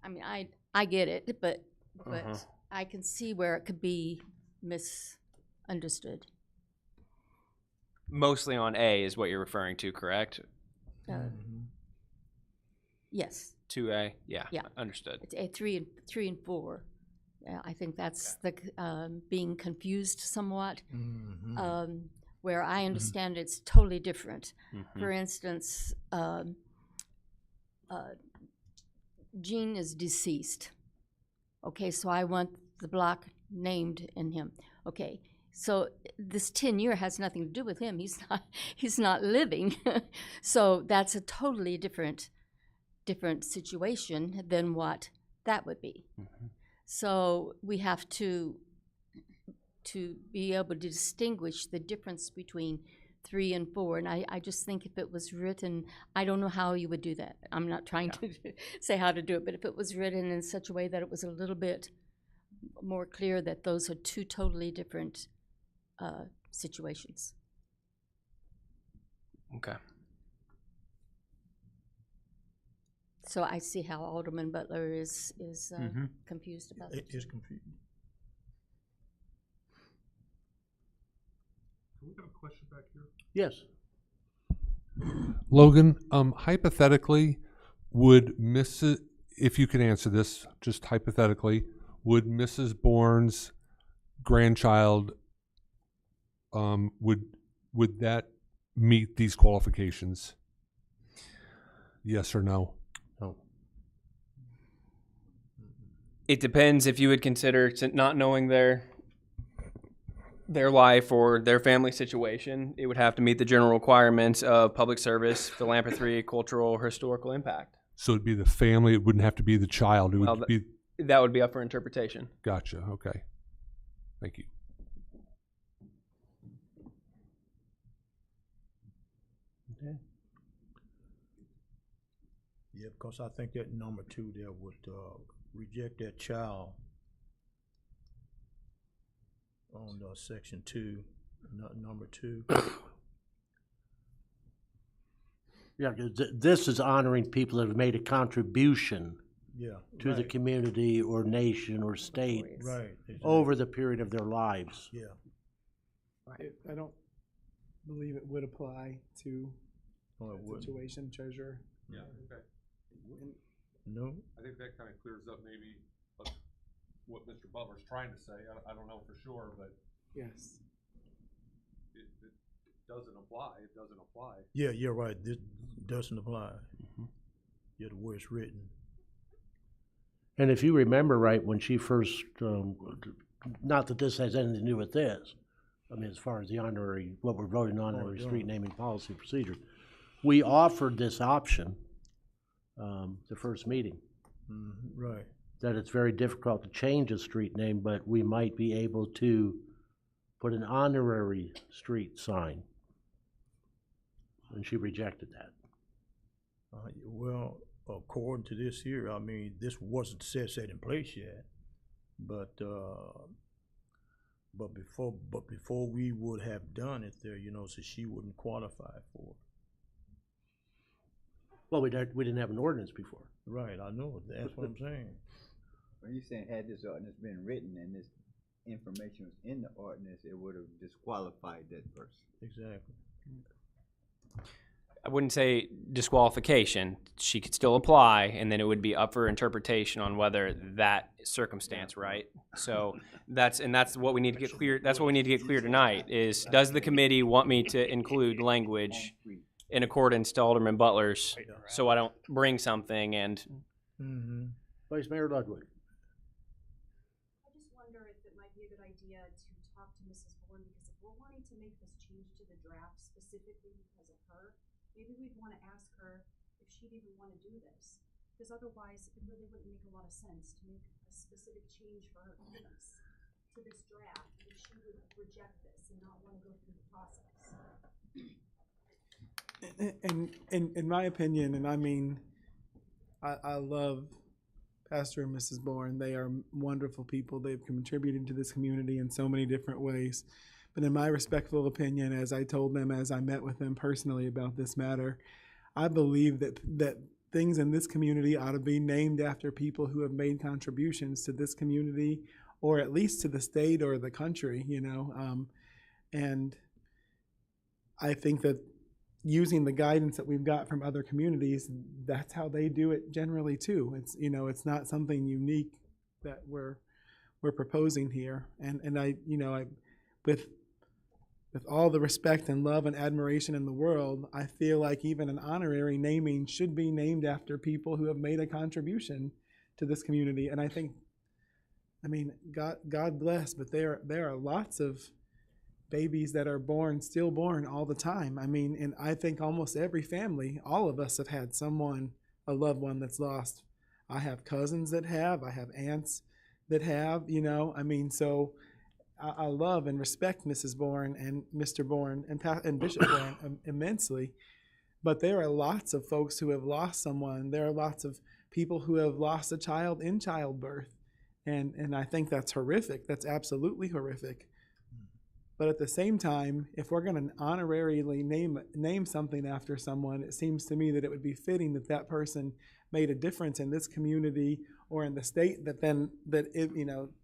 I mean, I get it, but I can see where it could be misunderstood. Mostly on A is what you're referring to, correct? Yes. 2A? Yeah. Yeah. Understood. It's a 3 and 4. I think that's the being confused somewhat. Where I understand it's totally different. For instance, Gene is deceased. Okay, so I want the block named in him. Okay, so this 10-year has nothing to do with him. He's not living. So that's a totally different situation than what that would be. So we have to be able to distinguish the difference between 3 and 4. And I just think if it was written, I don't know how you would do that. I'm not trying to say how to do it, but if it was written in such a way that it was a little bit more clear that those are 2 totally different situations. Okay. So I see how Alderman Butler is confused about it. It is confusing. We got a question back here. Yes. Logan, hypothetically, would Mrs. If you can answer this, just hypothetically, would Mrs. Bourne's grandchild would that meet these qualifications? Yes or no? No. It depends if you would consider not knowing their life or their family situation. It would have to meet the general requirements of public service, philanthropy, cultural, or historical impact. So it'd be the family. It wouldn't have to be the child. It would be. That would be up for interpretation. Gotcha. Okay. Thank you. Okay. Yeah, because I think that number 2 there would reject that child on section 2, number 2. Yeah, 'cause this is honoring people that have made a contribution Yeah, to the community or nation or state right. Exactly. over the period of their lives. Yeah. I don't believe it would apply to Oh, it that wouldn't. situation, treasurer. Yeah, okay. No. I think that kind of clears up maybe what Mr. Butler's trying to say. I don't know for sure, but Yes. it doesn't apply. It doesn't apply. Yeah, you're right. This doesn't apply. Yeah, the way it's written. And if you remember right, when she first, not that this has anything to do with this, I mean, as far as the honorary, what we're voting on, honorary street naming policy procedure, we offered this option, the first meeting, Right. that it's very difficult to change a street name, but we might be able to put an honorary street sign. And she rejected that. Well, according to this here, I mean, this wasn't set in place yet, but before we would have done it there, so she wouldn't qualify for it. Well, we didn't have an ordinance before. Right, I know, that's what I'm saying. When you saying had this ordinance been written and this information was in the ordinance, it would have disqualified that person. Exactly. I wouldn't say disqualification. She could still apply, and then it would be up for interpretation on whether that circumstance, right? So that's what we need to get clear. That's what we need to get clear tonight is, does the committee want me to include language in accordance to Alderman Butler's, so I don't bring something and Vice Mayor Ludwig. I just wonder if it might be a good idea to talk to Mrs. Bourne, because if we're wanting to make this change to the draft specifically because of her, maybe we'd want to ask her if she'd even want to do this. Because otherwise, it really wouldn't make a lot of sense to make a specific change for her case to this draft if she would reject this and not want to go through the process. And in my opinion, and I mean, I love Pastor and Mrs. Bourne. They are wonderful people. They've contributed to this community in so many different ways. But in my respectful opinion, as I told them as I met with them personally about this matter, I believe that things in this community ought to be named after people who have made contributions to this community, or at least to the state or the country, and I think that using the guidance that we've got from other communities, that's how they do it generally too. It's not something unique that we're proposing here. And I with all the respect and love and admiration in the world, I feel like even an honorary naming should be named after people who have made a contribution to this community. And I think, God bless, but there are lots of babies that are stillborn all the time. And I think almost every family, all of us have had a loved one that's lost. I have cousins that have, I have aunts that have, so I love and respect Mrs. Bourne and Mr. Bourne and Bishop Bourne immensely. But there are lots of folks who have lost someone. There are lots of people who have lost a child in childbirth. And I think that's horrific. That's absolutely horrific. But at the same time, if we're going to honorarily name something after someone, it seems to me that it would be fitting that that person made a difference in this community or in the state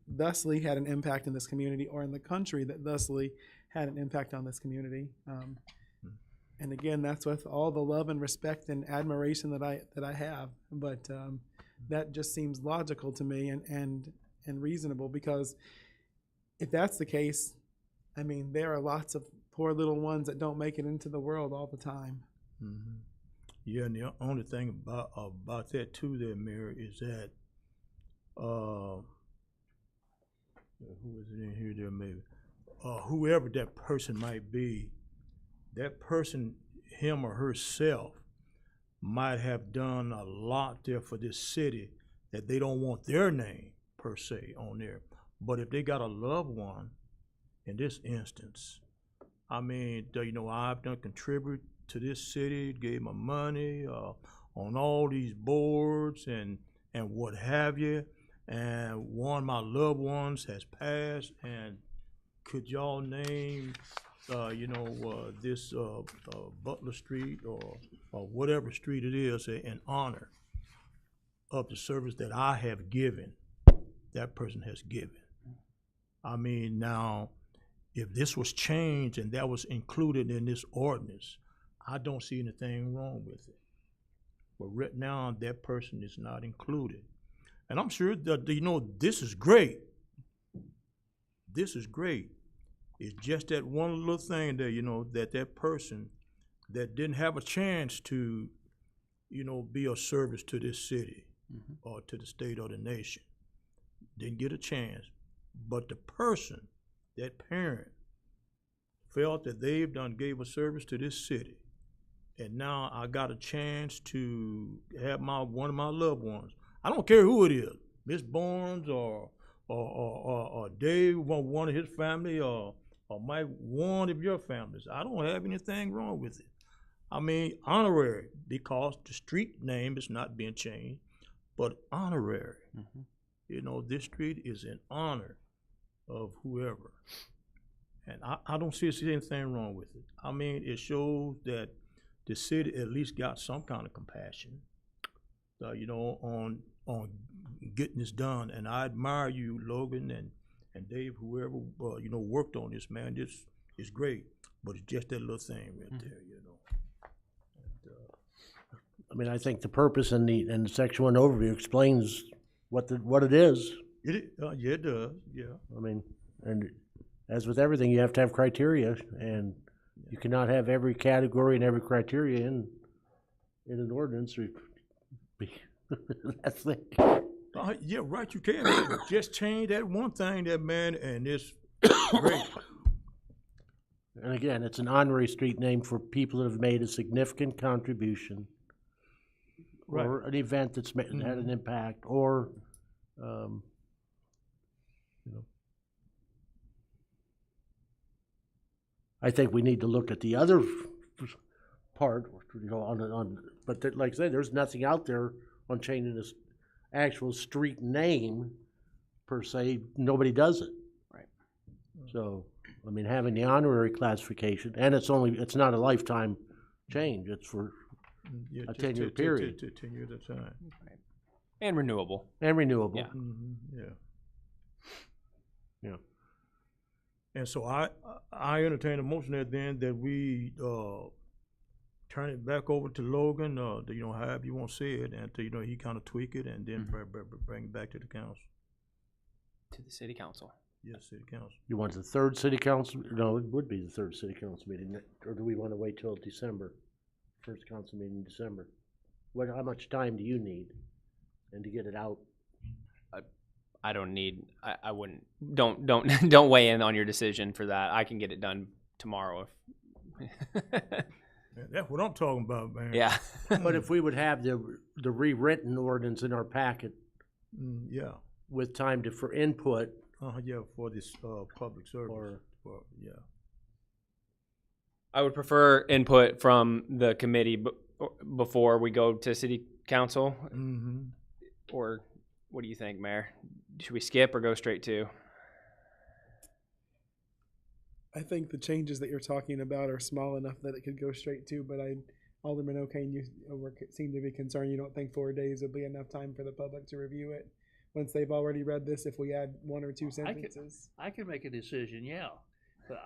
thusly had an impact in this community, or in the country that thusly had an impact on this community. And again, that's with all the love and respect and admiration that I have. But that just seems logical to me and reasonable, because if that's the case, I mean, there are lots of poor little ones that don't make it into the world all the time. Mm-hmm. Yeah, and the only thing about that too, there, Mayor, is that who is it in here? There, maybe whoever that person might be, that person, him or herself, might have done a lot there for this city that they don't want their name per se on there. But if they got a loved one, in this instance, I mean, you know, I've done contribute to this city, gave my money on all these boards and what have you, and one of my loved ones has passed, and could y'all name this Butler Street or whatever street it is in honor of the service that I have given, that person has given. I mean, now, if this was changed and that was included in this ordinance, I don't see anything wrong with it. But right now, that person is not included. And I'm sure that, you know, this is great. This is great. It's just that one little thing there, you know, that person that didn't have a chance to, you know, be of service to this city or to the state or the nation, didn't get a chance. But the person, that parent, felt that they've done gave a service to this city, and now I got a chance to have one of my loved ones. I don't care who it is, Miss Barnes or Dave, one of his family, or Mike, one of your families. I don't have anything wrong with it. I mean, honorary, because the street name is not being changed, but honorary. You know, this street is in honor of whoever. And I don't see anything wrong with it. I mean, it shows that the city at least got some kind of compassion, you know, on getting this done. And I admire you, Logan and Dave, whoever, you know, worked on this, man. This is great, but it's just that little thing right there, you know. And, I mean, I think the purpose and the section 1 overview explains what it is. Yeah, it does, yeah. I mean, and as with everything, you have to have criteria, and you cannot have every category and every criteria in an ordinance. That's the yeah, right, you can. Just change that one thing, that man, and it's great. And again, it's an honorary street name for people that have made a significant contribution, Right. or an event that's had an impact, or you know. I think we need to look at the other part, you know, but like I said, there's nothing out there on changing this actual street name per se. Nobody does it. Right. So, I mean, having the honorary classification, and it's not a lifetime change. It's for Yeah, a 10-year period. 10 years at a time. Right. And renewable. And renewable. Yeah. Yeah. Yeah. And so I entertain a motion that we turn it back over to Logan, you know, however you want to say it, and you know, he kind of tweak it, and then bring it back to the council. To the city council. Yes, city council. You want the third city council? No, it would be the third city council meeting, or do we want to wait till December? First council meeting in December. How much time do you need, and to get it out? I don't need. I wouldn't. Don't weigh in on your decision for that. I can get it done tomorrow. That's what I'm talking about, man. Yeah. But if we would have the rewritten ordinance in our packet, yeah, with time for input. Yeah, for this public service. Yeah. I would prefer input from the committee before we go to city council. Or what do you think, Mayor? Should we skip or go straight to? I think the changes that you're talking about are small enough that it could go straight to, but Alderman O'Kane, you seem to be concerned you don't think 4 days will be enough time for the public to review it once they've already read this, if we add 1 or 2 sentences. I can make a decision, yeah. But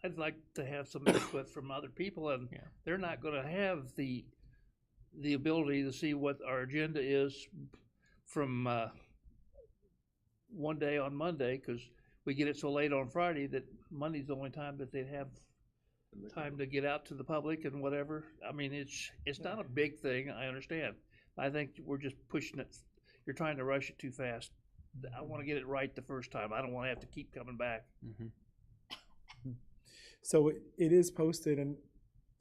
I'd like to have some input from other people, and they're not gonna have the ability to see what our agenda is from, one day on Monday, cause we get it so late on Friday that Monday's the only time that they'd have time to get out to the public and whatever. I mean, it's not a big thing, I understand. I think we're just pushing it, you're trying to rush it too fast. I wanna get it right the first time, I don't wanna have to keep coming back. So it is posted, and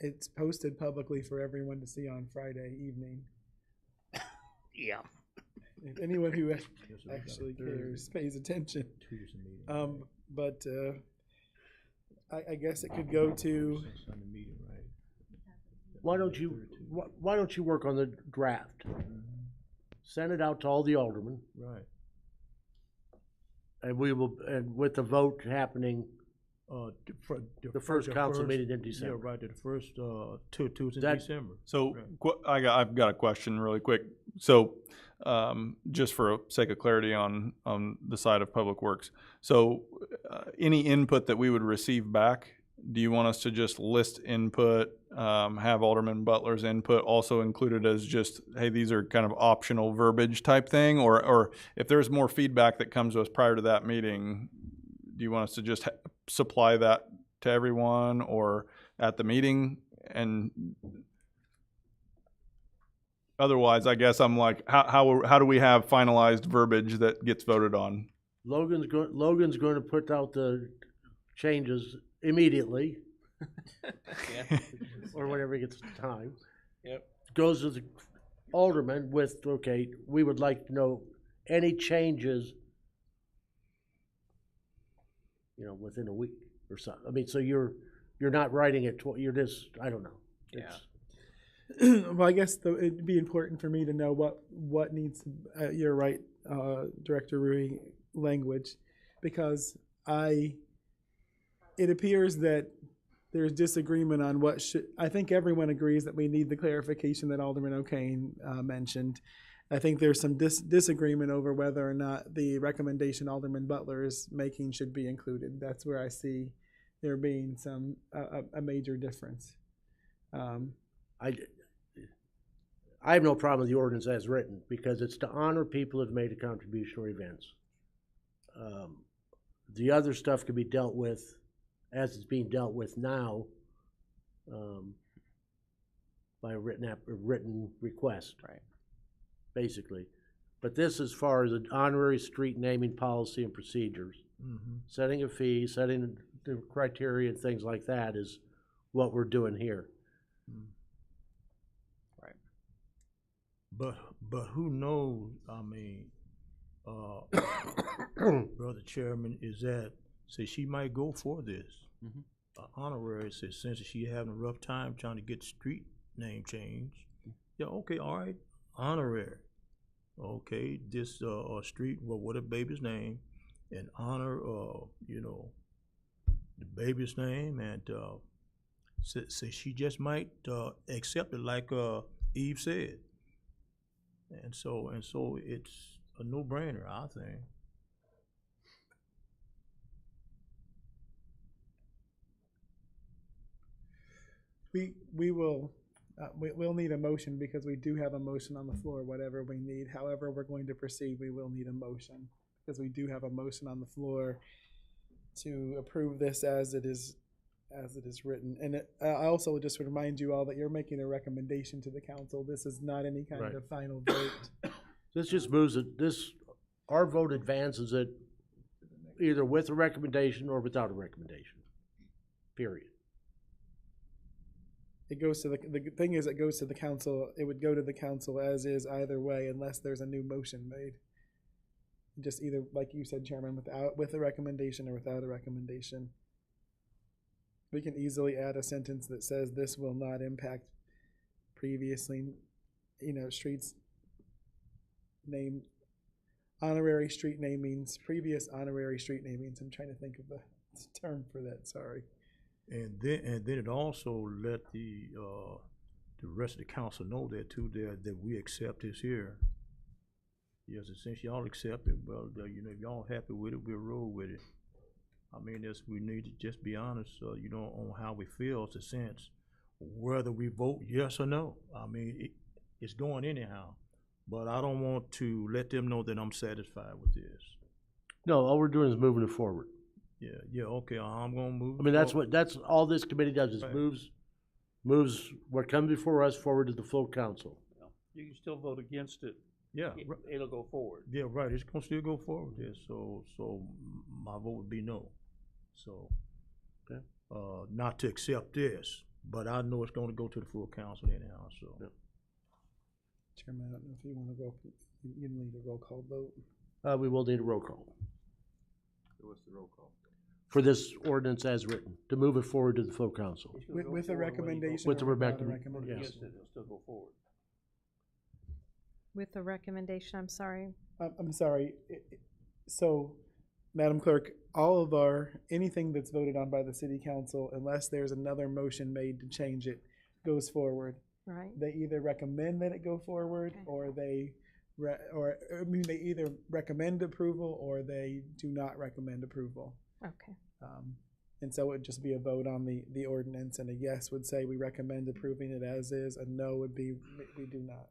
it's posted publicly for everyone to see on Friday evening. Yeah. If anyone who actually cares pays attention. But I guess it could go to. Why don't you work on the draft? Send it out to all the aldermen, Right. and with the vote happening the first council meeting in December. Yeah, right, the first, Tuesdays in That- December. So Right. I've got a question really quick. So just for sake of clarity on the side of Public Works, so any input that we would receive back, do you want us to just list input, have Alderman Butler's input also included as just, hey, these are kind of optional verbiage type thing? Or if there's more feedback that comes to us prior to that meeting, do you want us to just supply that to everyone or at the meeting? And otherwise, I guess I'm like, how do we have finalized verbiage that gets voted on? Logan's going to put out the changes immediately, or whenever he gets time. Yep. Goes to the alderman with, okay, we would like to know any changes, within a week or something. I mean, so you're not writing it, you're just, I don't know. Well, I guess it'd be important for me to know what needs. You're right, Director Rui, language, because it appears that there's disagreement on what should. I think everyone agrees that we need the clarification that Alderman O'Kane mentioned. I think there's some disagreement over whether or not the recommendation Alderman Butler is making should be included. That's where I see there being a major difference. I have no problem with the ordinance as written, because it's to honor people who've made a contribution or events. The other stuff can be dealt with as it's being dealt with now, by a written request. Right. Basically. But this, as far as an honorary street naming policy and procedures, setting a fee, setting the criteria and things like that is what we're doing here. Right. But who knows, I mean, Brother Chairman, is that, say she might go for this. Honorary, says since she having a rough time trying to get street name changed. Yeah, okay, all right, honorary. Okay, this street, well, what a baby's name, and honor, the baby's name, and say she just might accept it, like Eve said. And so it's a no-brainer, I think. We'll need a motion, because we do have a motion on the floor, whatever we need. However we're going to proceed, we will need a motion, because we do have a motion on the floor to approve this as it is written. And I also just remind you all that you're making a recommendation to the council. This is not any kind Right. of final vote. This just moves it, our vote advances it either with a recommendation or without a recommendation, period. It goes to the thing is, it goes to the council. It would go to the council as is either way, unless there's a new motion made. Just either, like you said, Chairman, with a recommendation or without a recommendation. We can easily add a sentence that says this will not impact previously, streets name, honorary street namings, previous honorary street namings. I'm trying to think of the term for that. Sorry. And then it also let the rest of the council know that too, that we accept this here. Yes, and since y'all accept it, well, if y'all happy with it, we'll roll with it. I mean, we need to just be honest, you know, on how we feel, to sense whether we vote yes or no. I mean, it's going anyhow, but I don't want to let them know that I'm satisfied with this. No, all we're doing is moving it forward. Yeah, okay, I'm gonna move. I mean, that's all this committee does is Right. moves what comes before us forward to the full council. You can still vote against it. Yeah, It'll go forward. yeah, right, it's gonna still go forward, yeah, so my vote would be no. So, Okay. not to accept this, but I know it's gonna go to the full council anyhow, so. Yep. Chairman, I don't know if you want to you need a roll call vote. We will need a roll call What's the roll call? for this ordinance as written, to move it forward to the full council. With a recommendation. With the or without a recommendation, recommendation? yes. Against it, it'll still go forward. With the recommendation, I'm sorry. I'm sorry. So, Madam Clerk, anything that's voted on by the city council, unless there's another motion made to change it, goes forward. Right. They either recommend that it go forward, Okay. or they either recommend approval or they do not recommend approval. Okay. And so it would just be a vote on the ordinance, and a yes would say we recommend approving it as is, a no would be we do not.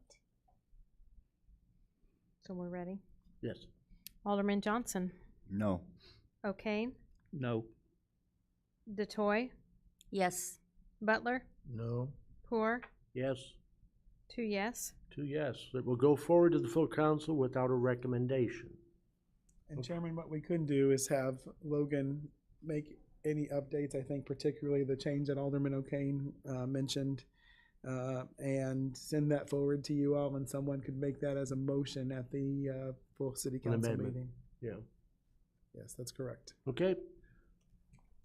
So we're ready. Yes. Alderman Johnson. No. O'Kane. No. DeToy. Yes. Butler. No. Poor. Yes. 2 yes. 2 yes. It will go forward to the full council without a recommendation. And Chairman, what we could do is have Logan make any updates, I think particularly the change that Alderman O'Kane mentioned, and send that forward to you all, and someone could make that as a motion at the full city An council amendment. meeting. Yeah. Yes, that's correct. Okay.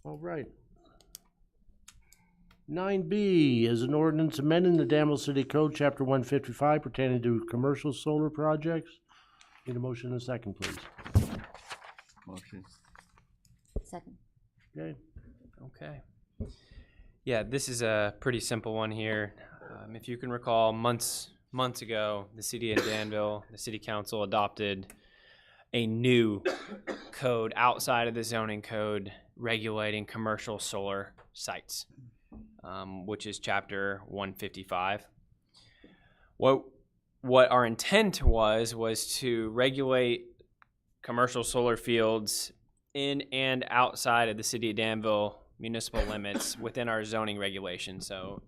All right. 9B is an ordinance amending the Danville City Code, Chapter 155, pertaining to commercial solar projects. Need a motion and a second, please. Motion. Second. Okay. Okay. Yeah, this is a pretty simple one here. If you can recall, months ago, the city of Danville, the city council adopted a new code outside of the zoning code regulating commercial solar sites, which is chapter 155. What our intent was to regulate commercial solar fields in and outside of the city of Danville municipal limits within our zoning regulations. So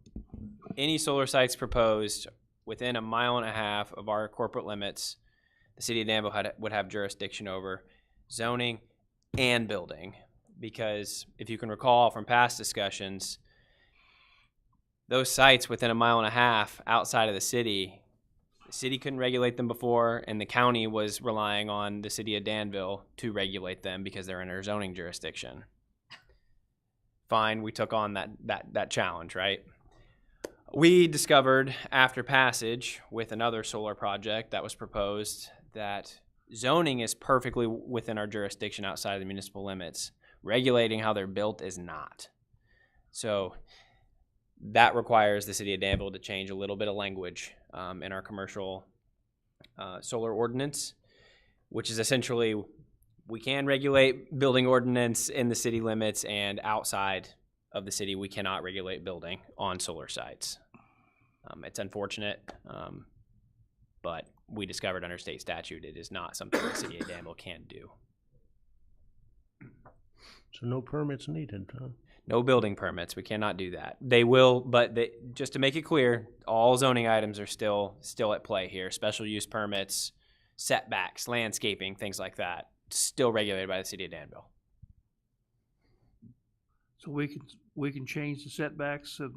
any solar sites proposed within 1.5 miles of our corporate limits, the city of Danville would have jurisdiction over zoning and building. Because if you can recall from past discussions, those sites within 1.5 miles outside of the city couldn't regulate them before, and the county was relying on the city of Danville to regulate them because they're in our zoning jurisdiction. Fine, we took on that challenge, right? We discovered after passage with another solar project that was proposed that zoning is perfectly within our jurisdiction outside of the municipal limits. Regulating how they're built is not. So that requires the city of Danville to change a little bit of language in our commercial solar ordinance, which is essentially we can regulate building ordinance in the city limits, and outside of the city we cannot regulate building on solar sites. It's unfortunate, but we discovered under state statute it is not something the city of Danville can do. So no permits needed, huh? No building permits. We cannot do that. They will, but just to make it clear, all zoning items are still at play here. Special use permits, setbacks, landscaping, things like that, still regulated by the city of Danville. So we can change the setbacks and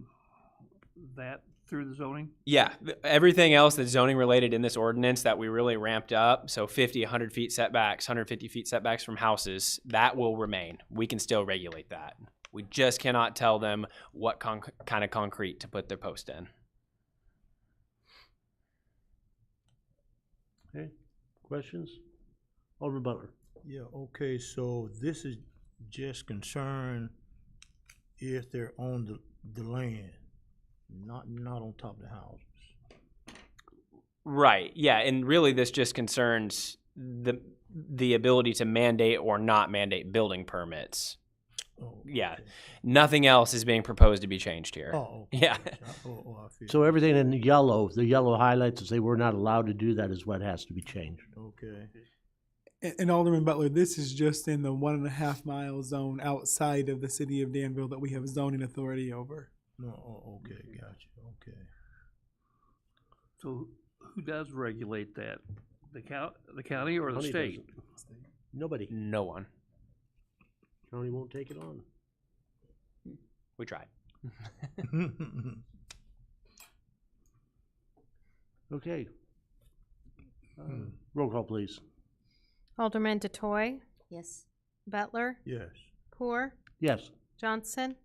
that through the zoning? Yeah, everything else that's zoning related in this ordinance that we really ramped up, so 50, 100 feet setbacks, 150 feet setbacks from houses, that will remain. We can still regulate that. We just cannot tell them what kind of concrete to put their post in. Okay, questions? Alderman Butler. Yeah, okay, so this is just concern if they're on the land, not on top of the houses. Right, yeah, and really this just concerns the ability to mandate or not mandate building permits. Oh, Yeah. okay. Nothing else is being proposed to be changed here. Oh, okay. Yeah. I feel So everything in the yellow highlights that say we're not allowed to do that is what has to be changed. okay. And Alderman Butler, this is just in the 1.5 mile zone outside of the city of Danville that we have zoning authority over. No, okay, gotcha. Okay. So who does regulate that? The county or the County state? doesn't. Nobody. No one. County won't take it on. We tried. Okay. Roll call, please. Alderman DeToy, Yes. Butler, Yes. Poor, Yes. Johnson,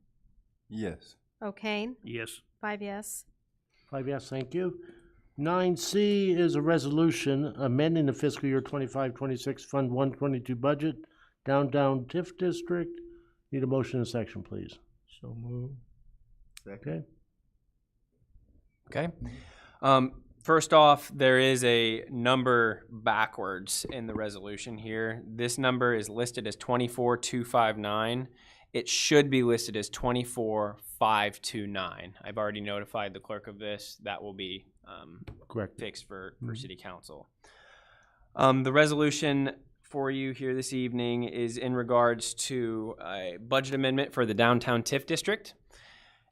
Yes. O'Kane, Yes. 5 yes. 5 yes, thank you. 9C is a resolution amending the fiscal year 25-26 Fund 122 budget, downtown TIF district. Need a motion in section, please. So move. Okay. Okay. First off, there is a number backwards in the resolution here. This number is listed as 24,259. It should be listed as 24,529. I've already notified the clerk of this. That will be Correct. fixed for city council. The resolution for you here this evening is in regards to a budget amendment for the downtown TIF district.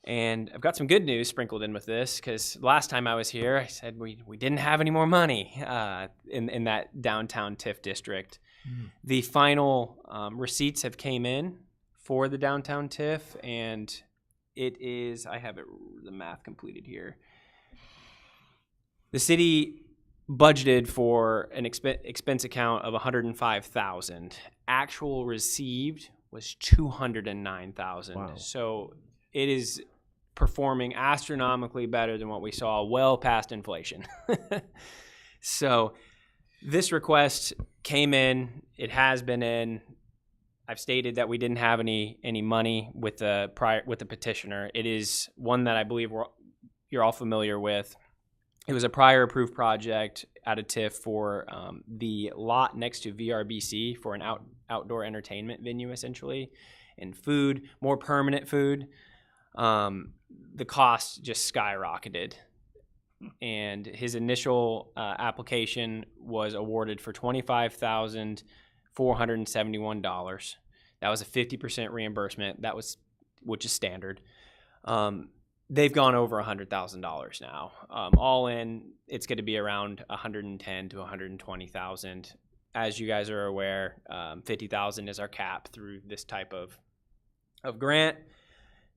And I've got some good news sprinkled in with this, because last time I was here, I said we didn't have any more money in that downtown TIF district. The final receipts have came in for the downtown TIF, and it is, I have the math completed here. The city budgeted for an expense account of $105,000. Actual received was $209,000. Wow. So it is performing astronomically better than what we saw well past inflation. So this request came in. It has been in. I've stated that we didn't have any money with the petitioner. It is one that I believe you're all familiar with. It was a prior approved project out of TIF for the lot next to VRBC for an outdoor entertainment venue, essentially, and food, more permanent food. The cost just skyrocketed, and his initial application was awarded for $25,471. That was a 50% reimbursement. Which is standard. They've gone over $100,000 now. All in, it's going to be around $110,000 to $120,000. As you guys are aware, $50,000 is our cap through this type of grant.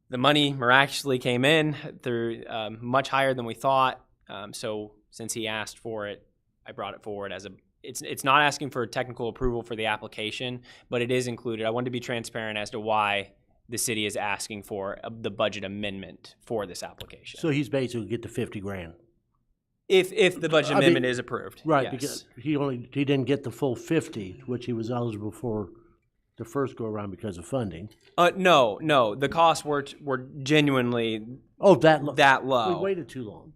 The money miraculously came in through much higher than we thought. So since he asked for it, I brought it forward as it's not asking for technical approval for the application, but it is included. I wanted to be transparent as to why the city is asking for the budget amendment for this application. So he's basically get the 50 grand. If the budget amendment is approved. Right, yes. because he didn't get the full 50, which he was eligible for the first go around because of funding. No, the costs were genuinely that low. We waited too long.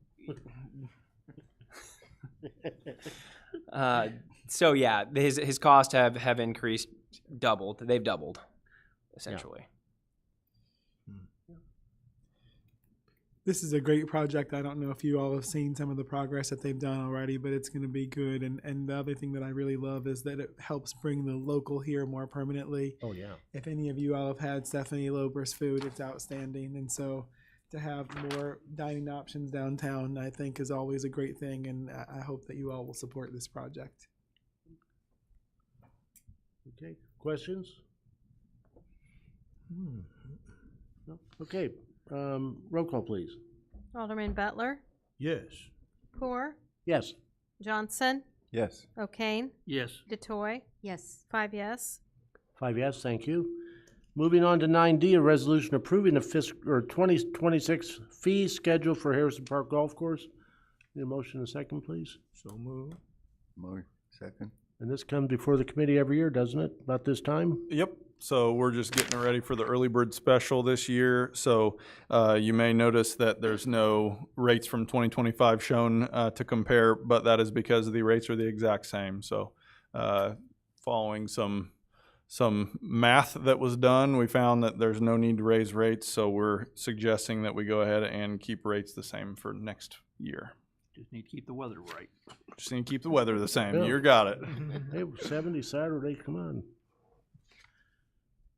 So yeah, his costs have increased, doubled. They've doubled, essentially. Yeah. This is a great project. I don't know if you all have seen some of the progress that they've done already, but it's going to be good. And the other thing that I really love is that it helps bring the local here more permanently. Oh, yeah. If any of you all have had Stephanie Lober's food, it's outstanding. And so to have more dining options downtown, I think, is always a great thing. And I hope that you all will support this project. Okay, questions? No? Okay, roll call, please. Alderman Butler, Yes. Poor, Yes. Johnson, Yes. O'Kane, Yes. DeToy, Yes. 5 yes. 5 yes, thank you. Moving on to 9D, a resolution approving the fiscal 2026 fee schedule for Harrison Park Golf Course. Need a motion in a second, please? So move. Second. And this comes before the committee every year, doesn't it, about this time? Yep. So we're just getting ready for the early bird special this year. So you may notice that there's no rates from 2025 shown to compare, but that is because the rates are the exact same. So following some math that was done, we found that there's no need to raise rates, so we're suggesting that we go ahead and keep rates the same for next year. Just need to keep the weather right. Just need to keep the weather the same. Yeah. You got it. Hey, 70 Saturday, come on.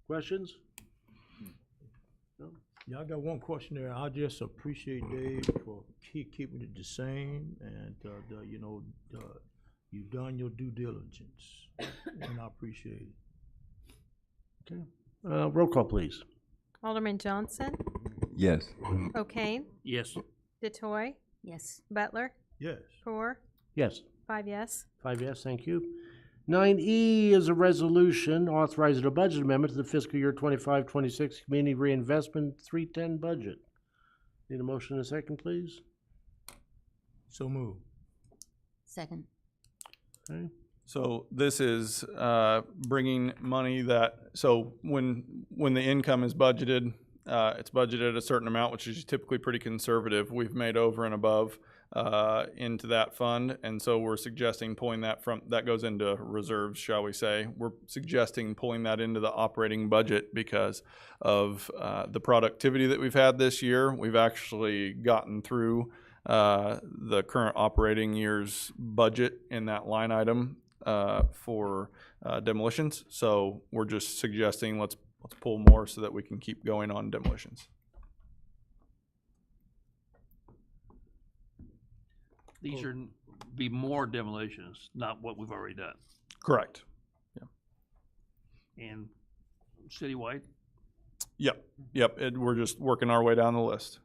Questions? Yeah, I got one question there. I just appreciate Dave for keeping it the same, and you've done your due diligence, and I appreciate it. Okay. Roll call, please. Alderman Johnson, Yes. O'Kane, Yes. DeToy, Yes. Butler, Yes. Poor, Yes. 5 yes. 5 yes, thank you. 9E is a resolution authorizing a budget amendment to the fiscal year 25-26 Community Reinvestment 310 budget. Need a motion and a second, please? So move. Second. Okay. So this is bringing money so when the income is budgeted, it's budgeted a certain amount, which is typically pretty conservative. We've made over and above into that fund, and so we're suggesting pulling that goes into reserves, shall we say. We're suggesting pulling that into the operating budget because of the productivity that we've had this year. We've actually gotten through the current operating year's budget in that line item for demolitions. So we're just suggesting let's pull more so that we can keep going on demolitions. These are be more demolitions, not what we've already done. Correct. And citywide, Yep. We're just working our way down the list.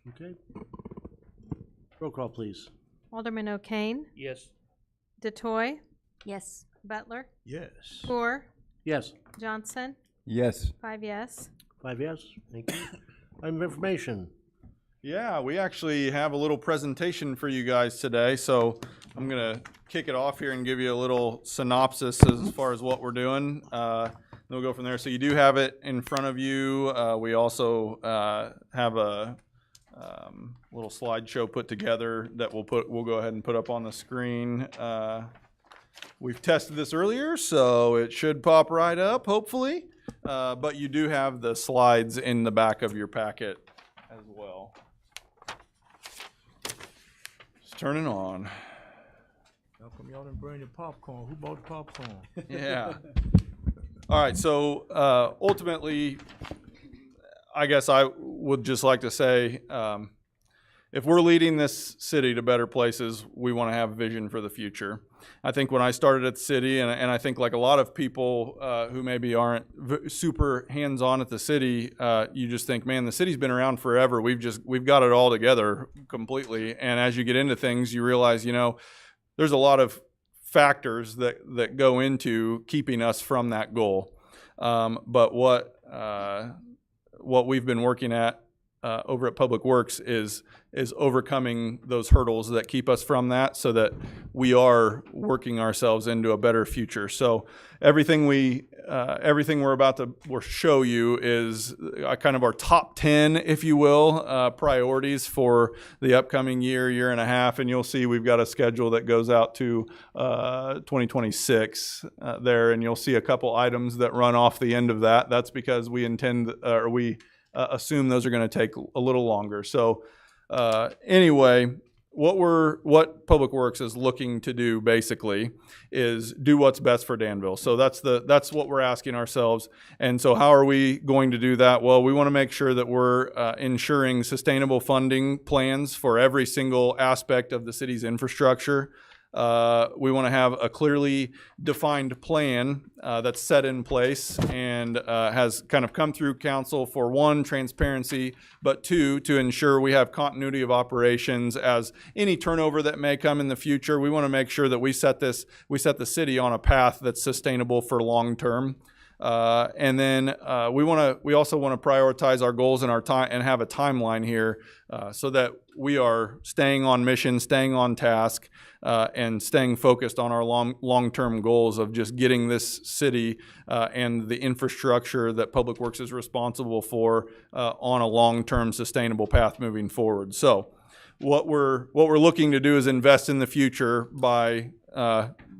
Okay. Roll call, please. Alderman O'Kane, yes. DeToy, Yes. Butler, Yes. Poor, Yes. Johnson, Yes. 5 yes. 5 yes, thank you. Item of information. Yeah, we actually have a little presentation for you guys today, so I'm going to kick it off here and give you a little synopsis as far as what we're doing. Then we'll go from there. So you do have it in front of you. We also have a little slideshow put together that we'll go ahead and put up on the screen. We've tested this earlier, so it should pop right up, hopefully. But you do have the slides in the back of your packet as well. Just turn it on. How come y'all didn't bring the popcorn? Who bought the popcorn? Yeah. All right, so ultimately, I guess I would just like to say, if we're leading this city to better places, we want to have vision for the future. I think when I started at the city, and I think like a lot of people who maybe aren't super hands-on at the city, you just think, man, the city's been around forever. We've got it all together completely. And as you get into things, you realize, there's a lot of factors that go into keeping us from that goal. But what we've been working at over at Public Works is overcoming those hurdles that keep us from that, so that we are working ourselves into a better future. So everything we're about to show you is kind of our top 10, if you will, priorities for the upcoming year and a half. And you'll see we've got a schedule that goes out to 2026 there, and you'll see a couple items that run off the end of that. That's because we assume those are going to take a little longer. So anyway, what Public Works is looking to do basically is do what's best for Danville. So that's what we're asking ourselves. And so how are we going to do that? Well, we want to make sure that we're ensuring sustainable funding plans for every single aspect of the city's infrastructure. We want to have a clearly defined plan that's set in place and has kind of come through council for, one, transparency, but two, to ensure we have continuity of operations as any turnover that may come in the future. We want to make sure that we set the city on a path that's sustainable for long term. And then we also want to prioritize our goals and our time and have a timeline here so that we are staying on mission, staying on task, and staying focused on our long-term goals of just getting this city and the infrastructure that Public Works is responsible for on a long-term sustainable path moving forward. So what we're looking to do is invest in the future by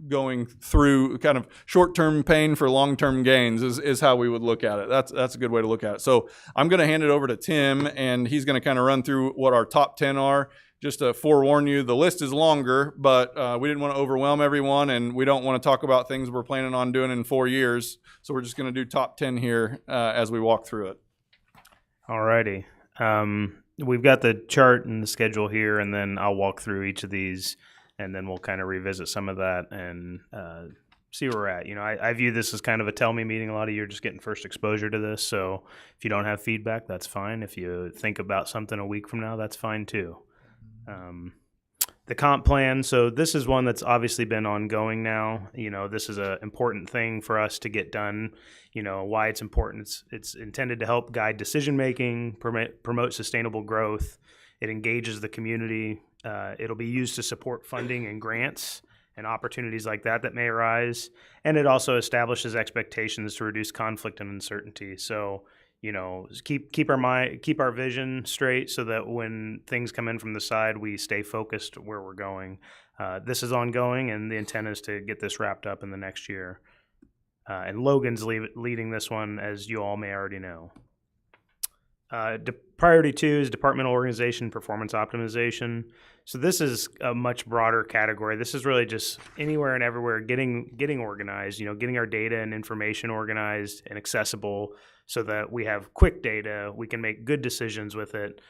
going through kind of short-term pain for long-term gains is how we would look at it. That's a good way to look at it. So I'm going to hand it over to Tim, and he's going to kind of run through what our top 10 are. Just to forewarn you, the list is longer, but we didn't want to overwhelm everyone, and we don't want to talk about things we're planning on doing in 4 years. So we're just going to do top 10 here as we walk through it. Alrighty. We've got the chart and the schedule here, and then I'll walk through each of these, and then we'll kind of revisit some of that and see where we're at. You know, I view this as kind of a tell me meeting. A lot of you are just getting first exposure to this, so if you don't have feedback, that's fine. If you think about something a week from now, that's fine too. The comp plan, so this is one that's obviously been ongoing now. You know, this is an important thing for us to get done. You know, why it's important. It's intended to help guide decision-making, promote sustainable growth. It engages the community. It'll be used to support funding and grants and opportunities like that may arise. And it also establishes expectations to reduce conflict and uncertainty. So, you know, keep our vision straight so that when things come in from the side, we stay focused where we're going. This is ongoing, and the intent is to get this wrapped up in the next year. And Logan's leading this one, as you all may already know. Priority 2 is departmental organization, performance optimization. So this is a much broader category. This is really just anywhere and everywhere getting organized, you know, getting our data and information organized and accessible so that we have quick data, we can make good decisions with it,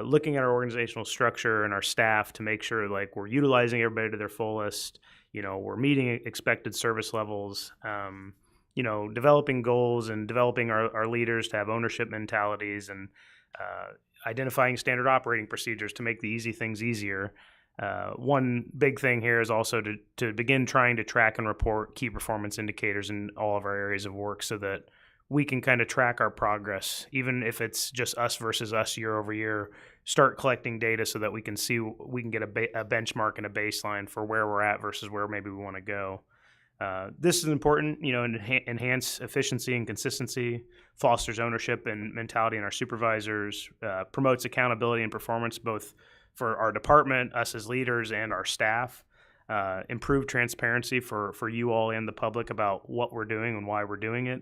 looking at our organizational structure and our staff to make sure like we're utilizing everybody to their fullest, you know, we're meeting expected service levels, you know, developing goals and developing our leaders to have ownership mentalities and identifying standard operating procedures to make the easy things easier. One big thing here is also to begin trying to track and report key performance indicators in all of our areas of work so that we can kind of track our progress, even if it's just us versus us year over year. Start collecting data so that we can see, we can get a benchmark and a baseline for where we're at versus where maybe we want to go. This is important, you know, enhance efficiency and consistency, fosters ownership and mentality in our supervisors, promotes accountability and performance both for our department, us as leaders, and our staff. Improve transparency for you all and the public about what we're doing and why we're doing it.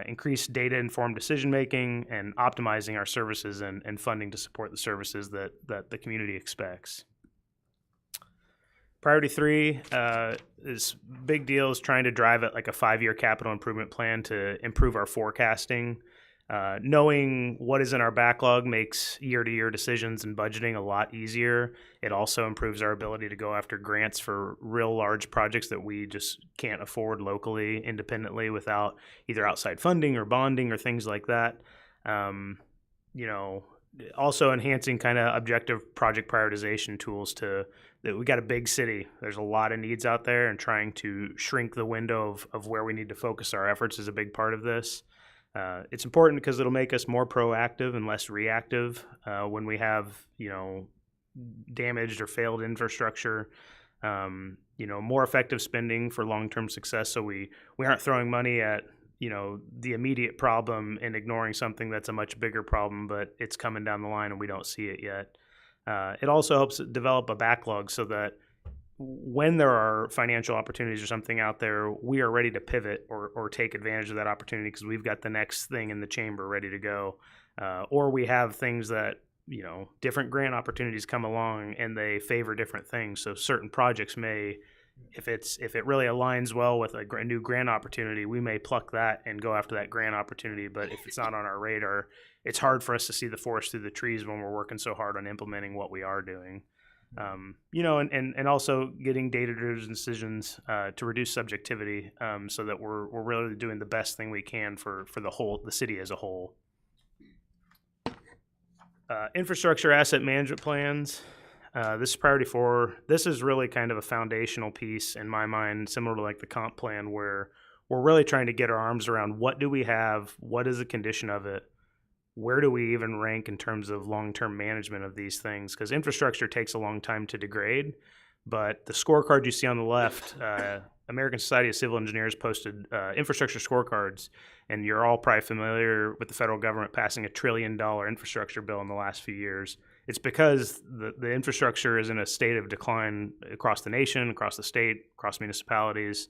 Increase data-informed decision-making and optimizing our services and funding to support the services that the community expects. Priority 3 is big deal is trying to drive it like a 5-year capital improvement plan to improve our forecasting. Knowing what is in our backlog makes year-to-year decisions and budgeting a lot easier. It also improves our ability to go after grants for real large projects that we just can't afford locally, independently, without either outside funding or bonding or things like that. You know, also enhancing kind of objective project prioritization tools that we got a big city. There's a lot of needs out there, and trying to shrink the window of where we need to focus our efforts is a big part of this. It's important because it'll make us more proactive and less reactive when we have, you know, damaged or failed infrastructure. You know, more effective spending for long-term success, so we aren't throwing money at, you know, the immediate problem and ignoring something that's a much bigger problem, but it's coming down the line and we don't see it yet. It also helps develop a backlog so that when there are financial opportunities or something out there, we are ready to pivot or take advantage of that opportunity because we've got the next thing in the chamber ready to go. Or we have things that, you know, different grant opportunities come along and they favor different things. So certain projects may, if it really aligns well with a new grant opportunity, we may pluck that and go after that grant opportunity. But if it's not on our radar, it's hard for us to see the forest through the trees when we're working so hard on implementing what we are doing. You know, and also getting data-driven decisions to reduce subjectivity, so that we're really doing the best thing we can for the city as a whole. Infrastructure asset management plans. This is priority 4. This is really kind of a foundational piece in my mind, similar to like the comp plan, where we're really trying to get our arms around what do we have, what is the condition of it, where do we even rank in terms of long-term management of these things? Because infrastructure takes a long time to degrade, but the scorecard you see on the left, American Society of Civil Engineers posted infrastructure scorecards, and you're all probably familiar with the federal government passing $1 trillion infrastructure bill in the last few years. it's because the infrastructure is in a state of decline across the nation, across the state, across municipalities.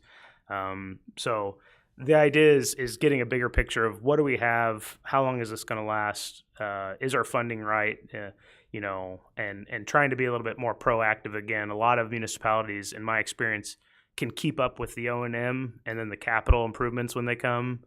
So the idea is getting a bigger picture of what do we have, how long is this going to last, is our funding right, and trying to be a little bit more proactive. Again, a lot of municipalities, in my experience, can keep up with the O&M and then the capital improvements when they come.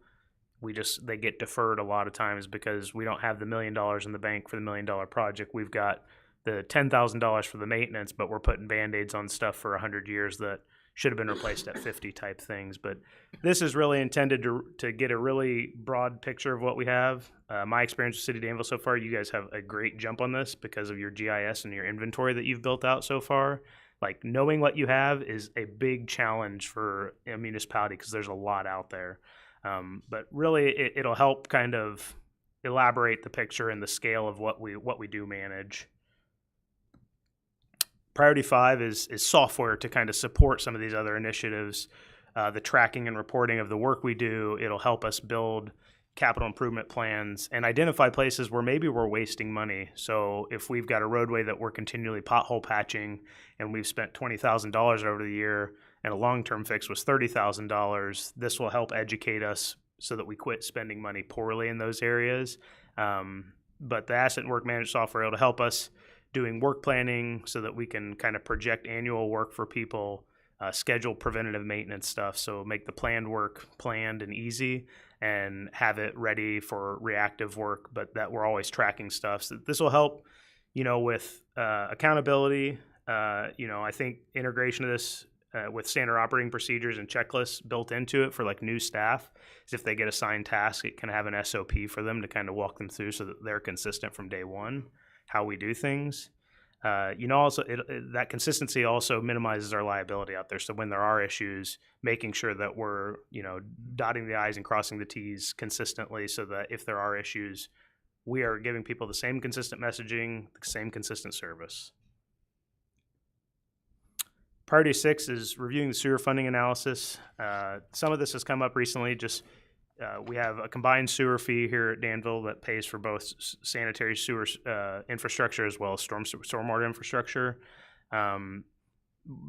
They get deferred a lot of times because we don't have the $1 million in the bank for the $1 million project. We've got the $10,000 for the maintenance, but we're putting Band-Aids on stuff for 100 years that should have been replaced at 50 type things. But this is really intended to get a really broad picture of what we have. My experience with City of Danville so far, you guys have a great jump on this because of your GIS and your inventory that you've built out so far. Like, knowing what you have is a big challenge for a municipality because there's a lot out there. But really, it'll help kind of elaborate the picture and the scale of what we do manage. Priority 5 is software to kind of support some of these other initiatives, the tracking and reporting of the work we do. It'll help us build capital improvement plans and identify places where maybe we're wasting money. So if we've got a roadway that we're continually pothole patching and we've spent $20,000 over the year and a long-term fix was $30,000, this will help educate us so that we quit spending money poorly in those areas. But the asset and work management software, it'll help us doing work planning so that we can kind of project annual work for people, schedule preventative maintenance stuff. So make the planned work planned and easy and have it ready for reactive work, but that we're always tracking stuff. So this will help, with accountability. I think integration of this with standard operating procedures and checklists built into it for like new staff is if they get assigned tasks, it can have an SOP for them to kind of walk them through so that they're consistent from day one how we do things. Also that consistency also minimizes our liability out there. So when there are issues, making sure that we're, dotting the I's and crossing the T's consistently so that if there are issues, we are giving people the same consistent messaging, the same consistent service. Priority 6 is reviewing the sewer funding analysis. Some of this has come up recently, we have a combined sewer fee here at Danville that pays for both sanitary sewer infrastructure as well as stormwater infrastructure.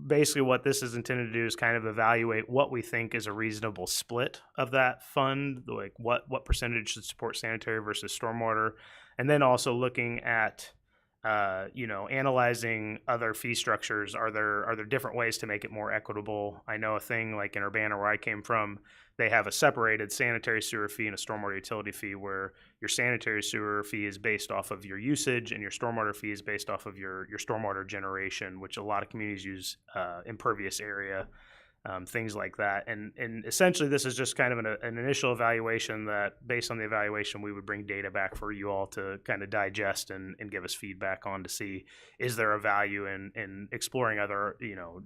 Basically, what this is intended to do is kind of evaluate what we think is a reasonable split of that fund, like what percentage should support sanitary versus stormwater, and then also looking at analyzing other fee structures. Are there different ways to make it more equitable? I know a thing like in Urbana, where I came from, they have a separated sanitary sewer fee and a stormwater utility fee, where your sanitary sewer fee is based off of your usage and your stormwater fee is based off of your stormwater generation, which a lot of communities use, impervious area, things like that. And essentially this is just kind of an initial evaluation that, based on the evaluation, we would bring data back for you all to kind of digest and give us feedback on, to see, is there a value in exploring other,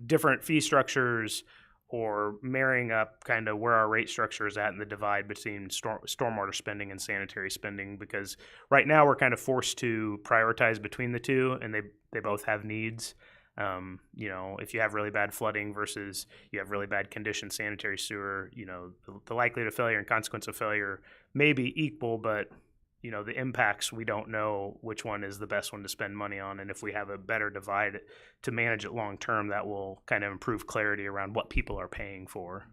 different fee structures, or marrying up kind of where our rate structure is at and the divide between stormwater spending and sanitary spending. Because right now we're kind of forced to prioritize between the two, and they both have needs. If you have really bad flooding versus you have really bad condition sanitary sewer, the likelihood of failure and consequence of failure may be equal, but the impacts, we don't know which one is the best one to spend money on. And if we have a better divide to manage it long term, that will kind of improve clarity around what people are paying for.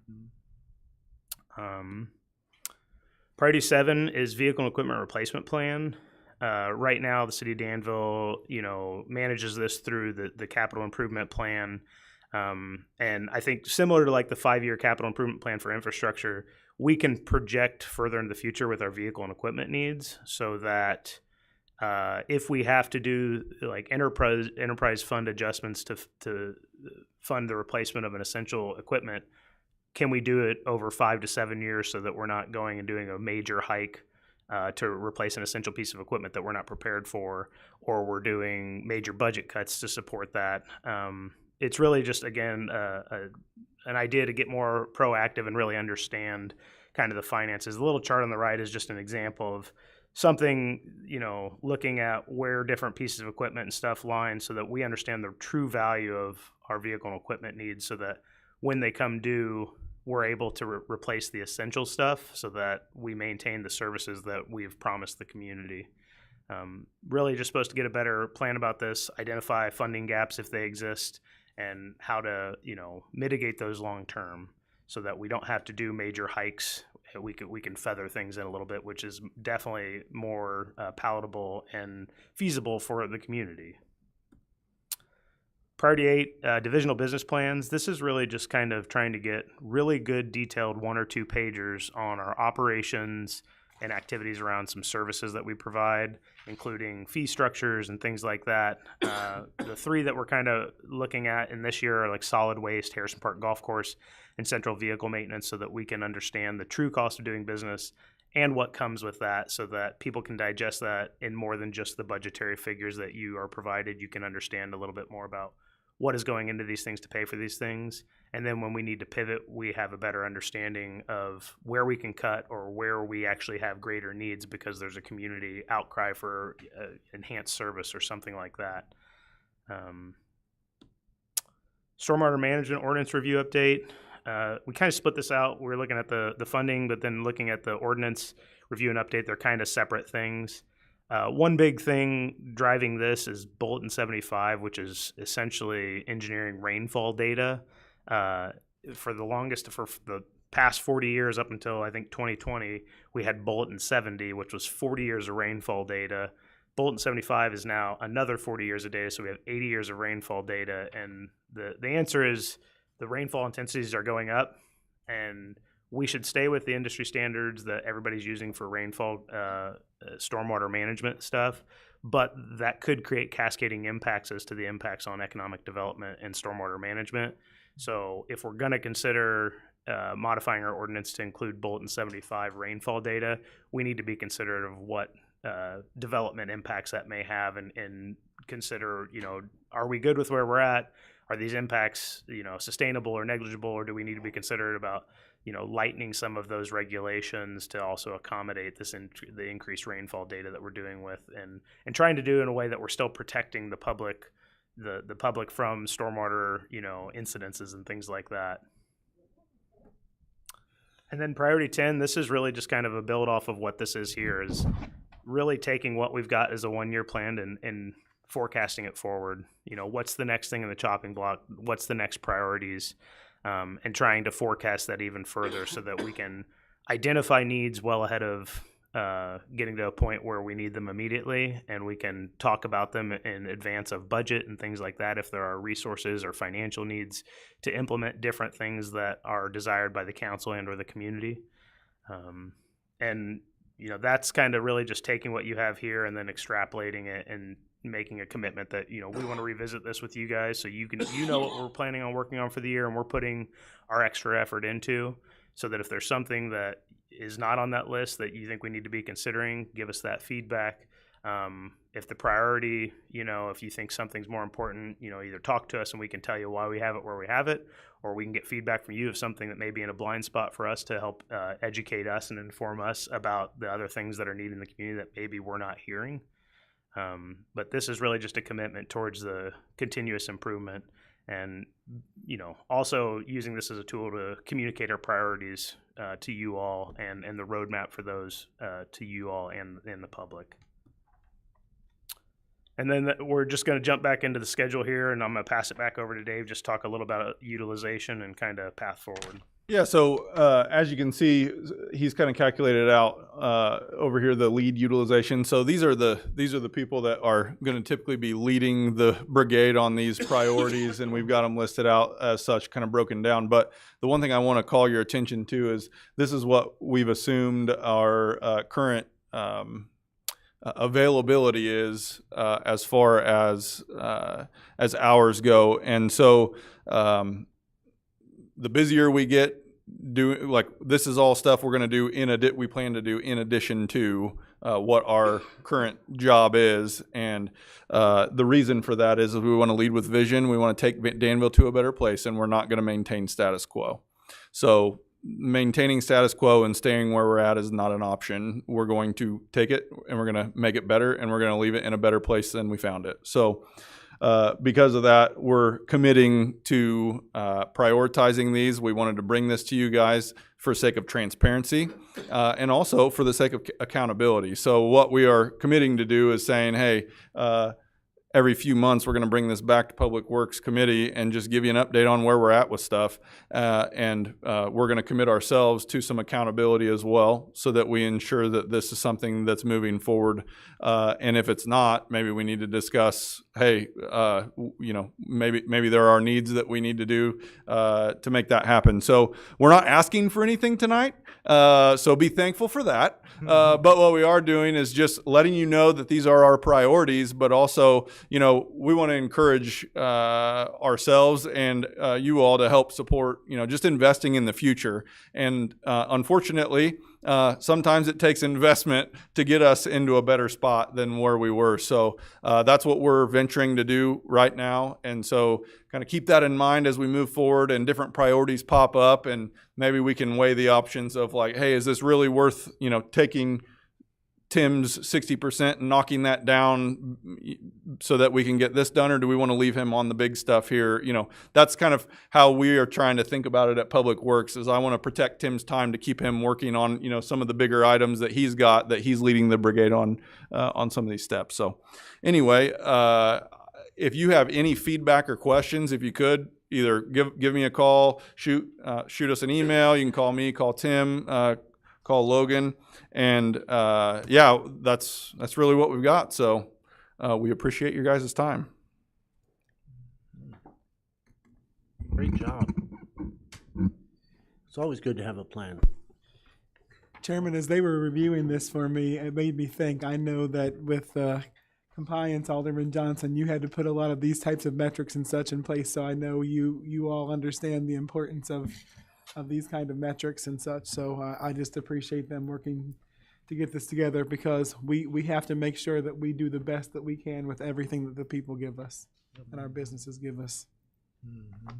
Priority 7 is vehicle and equipment replacement plan. Right now, the city of Danville, manages this through the capital improvement plan. And I think similar to like the 5-year capital improvement plan for infrastructure, we can project further into the future with our vehicle and equipment needs, so that if we have to do like enterprise fund adjustments to fund the replacement of an essential equipment, can we do it over 5 to 7 years so that we're not going and doing a major hike to replace an essential piece of equipment that we're not prepared for, or we're doing major budget cuts to support that. It's really just, again, an idea to get more proactive and really understand kind of the finances. The little chart on the right is just an example of something, looking at where different pieces of equipment and stuff line, so that we understand the true value of our vehicle and equipment needs, so that when they come due, we're able to replace the essential stuff so that we maintain the services that we've promised the community. Really just supposed to get a better plan about this, identify funding gaps if they exist, and how to, mitigate those long term so that we don't have to do major hikes. We can feather things in a little bit, which is definitely more palatable and feasible for the community. Priority 8, divisional business plans. This is really just kind of trying to get really good detailed 1 or 2 pagers on our operations and activities around some services that we provide, including fee structures and things like that. The 3 that we're kind of looking at in this year are like solid waste, Harrison Park Golf Course, and central vehicle maintenance, so that we can understand the true cost of doing business and what comes with that, so that people can digest that in more than just the budgetary figures that you are provided. You can understand a little bit more about what is going into these things to pay for these things. And then when we need to pivot, we have a better understanding of where we can cut or where we actually have greater needs because there's a community outcry for enhanced service or something like that. Stormwater management ordinance review update. We kind of split this out. We're looking at the funding, but then looking at the ordinance review and update. They're kind of separate things. One big thing driving this is Bulletin 75, which is essentially engineering rainfall data. For the past 40 years up until I think 2020, we had Bulletin 70, which was 40 years of rainfall data. Bulletin 75 is now another 40 years of data, so we have 80 years of rainfall data. And the answer is the rainfall intensities are going up, and we should stay with the industry standards that everybody's using for rainfall stormwater management stuff, but that could create cascading impacts as to the impacts on economic development and stormwater management. So if we're going to consider modifying our ordinance to include Bulletin 75 rainfall data, we need to be considerate of what development impacts that may have, and consider, are we good with where we're at? Are these impacts, sustainable or negligible, or do we need to be considerate about lightening some of those regulations to also accommodate the increased rainfall data that we're doing with, and trying to do in a way that we're still protecting the public, the public from stormwater, incidences and things like that. And then priority 10, this is really just kind of a build off of what this is here, is really taking what we've got as a 1-year plan and forecasting it forward. What's the next thing in the chopping block? What's the next priorities? And trying to forecast that even further so that we can identify needs well ahead of getting to a point where we need them immediately, and we can talk about them in advance of budget and things like that if there are resources or financial needs to implement different things that are desired by the council and or the community. And that's kind of really just taking what you have here and then extrapolating it and making a commitment that we want to revisit this with you guys, so you know what we're planning on working on for the year, and we're putting our extra effort into, so that if there's something that is not on that list that you think we need to be considering, give us that feedback. If the priority, if you think something's more important, either talk to us and we can tell you why we have it where we have it, or we can get feedback from you of something that may be in a blind spot for us to help educate us and inform us about the other things that are needed in the community that maybe we're not hearing. But this is really just a commitment towards the continuous improvement, and also using this as a tool to communicate our priorities to you all, and the roadmap for those to you all and the public. And then we're just going to jump back into the schedule here, and I'm going to pass it back over to Dave, just talk a little about utilization and kind of path forward. Yeah, so as you can see, he's kind of calculated out over here the lead utilization. So these are the people that are going to typically be leading the brigade on these priorities, and we've got them listed out as such, kind of broken down. But the one thing I want to call your attention to is this is what we've assumed our current availability is as far as hours go, and so the busier we get, this is all stuff we're going to do we plan to do in addition to what our current job is. And the reason for that is we want to lead with vision. We want to take Danville to a better place, and we're not going to maintain status quo. So maintaining status quo and staying where we're at is not an option. We're going to take it and we're going to make it better, and we're going to leave it in a better place than we found it. So because of that, we're committing to prioritizing these. We wanted to bring this to you guys for the sake of transparency and also for the sake of accountability. So what we are committing to do is saying, hey, every few months we're going to bring this back to Public Works Committee and just give you an update on where we're at with stuff. And we're going to commit ourselves to some accountability as well so that we ensure that this is something that's moving forward. And if it's not, maybe we need to discuss, hey, maybe there are needs that we need to do to make that happen. So we're not asking for anything tonight. So be thankful for that. But what we are doing is just letting you know that these are our priorities, but also, we want to encourage ourselves and you all to help support, just investing in the future. And unfortunately, sometimes it takes investment to get us into a better spot than where we were. So that's what we're venturing to do right now. And so kind of keep that in mind as we move forward and different priorities pop up, and maybe we can weigh the options of like, hey, is this really worth, taking Tim's 60% and knocking that down so that we can get this done, or do we want to leave him on the big stuff here? That's kind of how we are trying to think about it at Public Works, is I want to protect Tim's time to keep him working on, some of the bigger items that he's got, that he's leading the brigade on some of these steps. So anyway, if you have any feedback or questions, if you could either give me a call, shoot us an email. You can call me, call Tim, call Logan. And that's really what we've got. So we appreciate your guys' time. Great job. It's always good to have a plan. Chairman, as they were reviewing this for me, it made me think. I know that with compliance, Alderman Johnson, you had to put a lot of these types of metrics and such in place. So I know you all understand the importance of these kind of metrics and such. So I just appreciate them working to get this together, because we have to make sure that we do the best that we can with everything that the people give us and our businesses give us. Mm-hmm.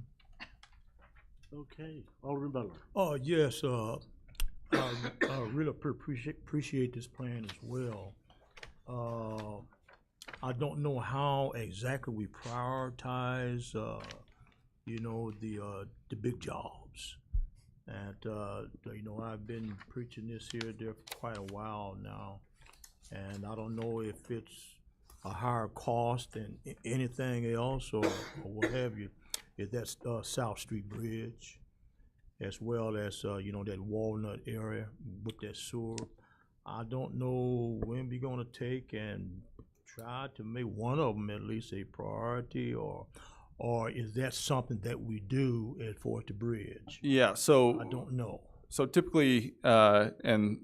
Okay, Alderman Butler. Oh, yes, I really appreciate this plan as well. I don't know how exactly we prioritize, the big jobs. And, I've been preaching this here there for quite a while now. And I don't know if it's a higher cost than anything else or what have you. Is that South Street Bridge, as well as, that Walnut area with that sewer. I don't know when we're going to take and try to make one of them at least a priority, or is that something that we do at the bridge? Yeah, so I don't know. So typically, and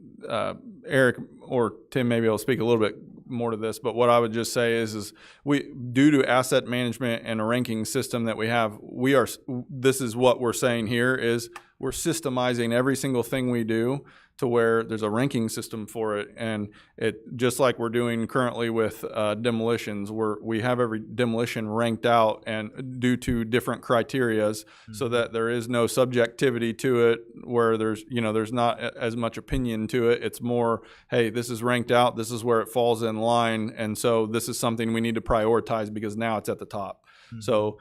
Eric or Tim maybe will speak a little bit more to this, but what I would just say is we, due to asset management and a ranking system that we have, this is what we're saying here is we're systemizing every single thing we do to where there's a ranking system for it. And it, just like we're doing currently with demolitions, we have every demolition ranked out and due to different criterias, so that there is no subjectivity to it, where there's not as much opinion to it. It's more, hey, this is ranked out, this is where it falls in line, and so this is something we need to prioritize because now it's at the top. Mm-hmm. So,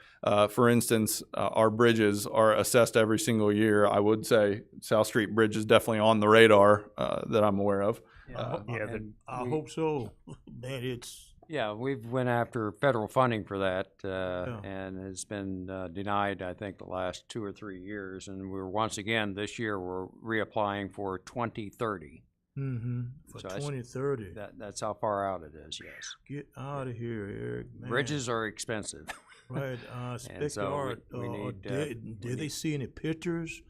for instance, our bridges are assessed every single year. I would say South Street Bridge is definitely on the radar that I'm aware of. I hope so. Man, we've went after federal funding for that, and it's been denied, I think, the last 2 or 3 years. And we're once again this year we're reapplying for 2030. Mm-hmm. For 2030. That's how far out it is. Yes. Get out of here, Eric. Man. Bridges are expensive. Right. So did they see any pictures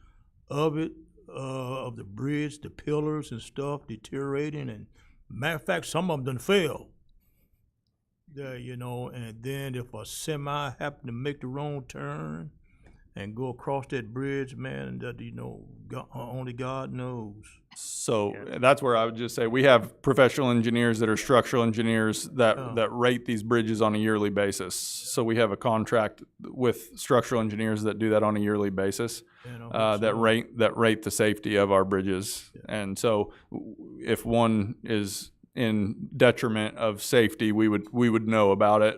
of it, of the bridge, the pillars and stuff deteriorating? And matter of fact, some of them done fell. There, and then if a semi happened to make the wrong turn and go across that bridge, man, that only God knows. So that's where I would just say we have professional engineers that are structural engineers that rate these bridges on a yearly basis. So we have a contract with structural engineers that do that on a yearly basis, that rate the safety of our bridges. Yeah. And so if one is in detriment of safety, we would know about it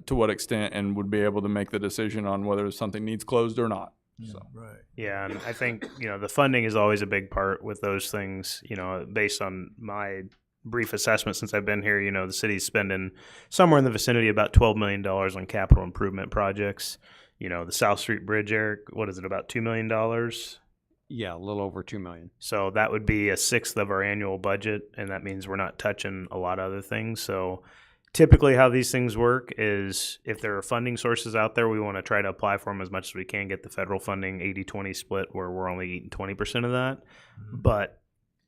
to what extent, and would be able to make the decision on whether something needs closed or not. So. Right. Yeah, and I think, the funding is always a big part with those things, based on my brief assessment since I've been here. The city's spending somewhere in the vicinity of about $12 million on capital improvement projects. The South Street Bridge, Eric, what is it, about $2 million? Yeah, a little over 2 million. So that would be a sixth of our annual budget, and that means we're not touching a lot of other things. So typically how these things work is if there are funding sources out there, we want to try to apply for them as much as we can, get the federal funding 80-20 split where we're only eating 20% of that. But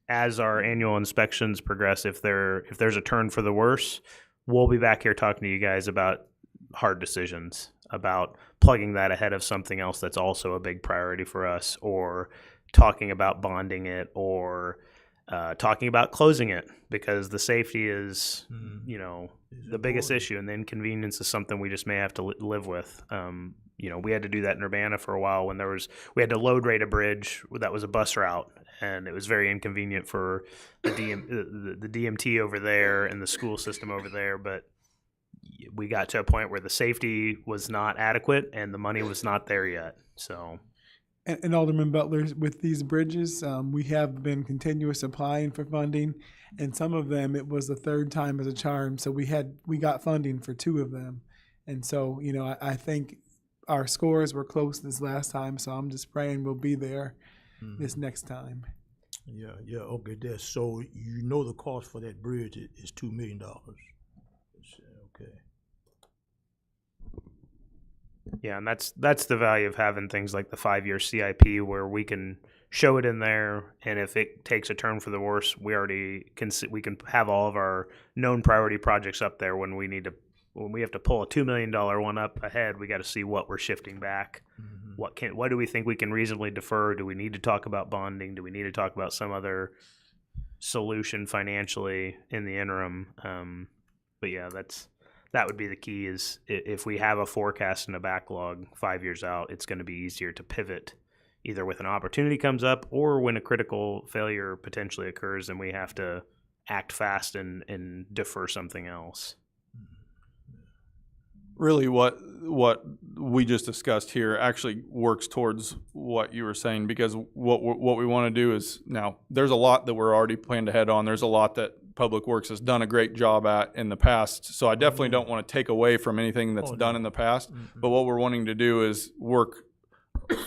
as our annual inspections progress, if there's a turn for the worse, we'll be back here talking to you guys about hard decisions, about plugging that ahead of something else that's also a big priority for us, or talking about bonding it, or talking about closing it, because the safety is, the biggest issue, and the inconvenience is something we just may have to live with. We had to do that in Urbana for a while when we had to load rate a bridge that was a bus route, and it was very inconvenient for the DMT over there and the school system over there. But we got to a point where the safety was not adequate and the money was not there yet. So. And Alderman Butler, with these bridges, we have been continuous applying for funding, and some of them it was the third time as a charm. So we got funding for 2 of them, and so I think our scores were close this last time. So I'm just praying we'll be there this next time. Yeah, okay. So the cost for that bridge is $2 million. Okay. Yeah, and that's the value of having things like the 5-year CIP, where we can show it in there, and if it takes a turn for the worse, we can have all of our known priority projects up there. When we have to pull a $2 million one up ahead, we got to see what we're shifting back. Mm-hmm. What do we think we can reasonably defer? Do we need to talk about bonding? Do we need to talk about some other solution financially in the interim? But yeah, that would be the key, is if we have a forecast and a backlog 5 years out, it's going to be easier to pivot either with an opportunity comes up or when a critical failure potentially occurs and we have to act fast and defer something else. Really what we just discussed here actually works towards what you were saying, because what we want to do is, now there's a lot that we're already planned ahead on. There's a lot that Public Works has done a great job at in the past. So I definitely don't want to take away from anything that's done in the past. But what we're wanting to do is work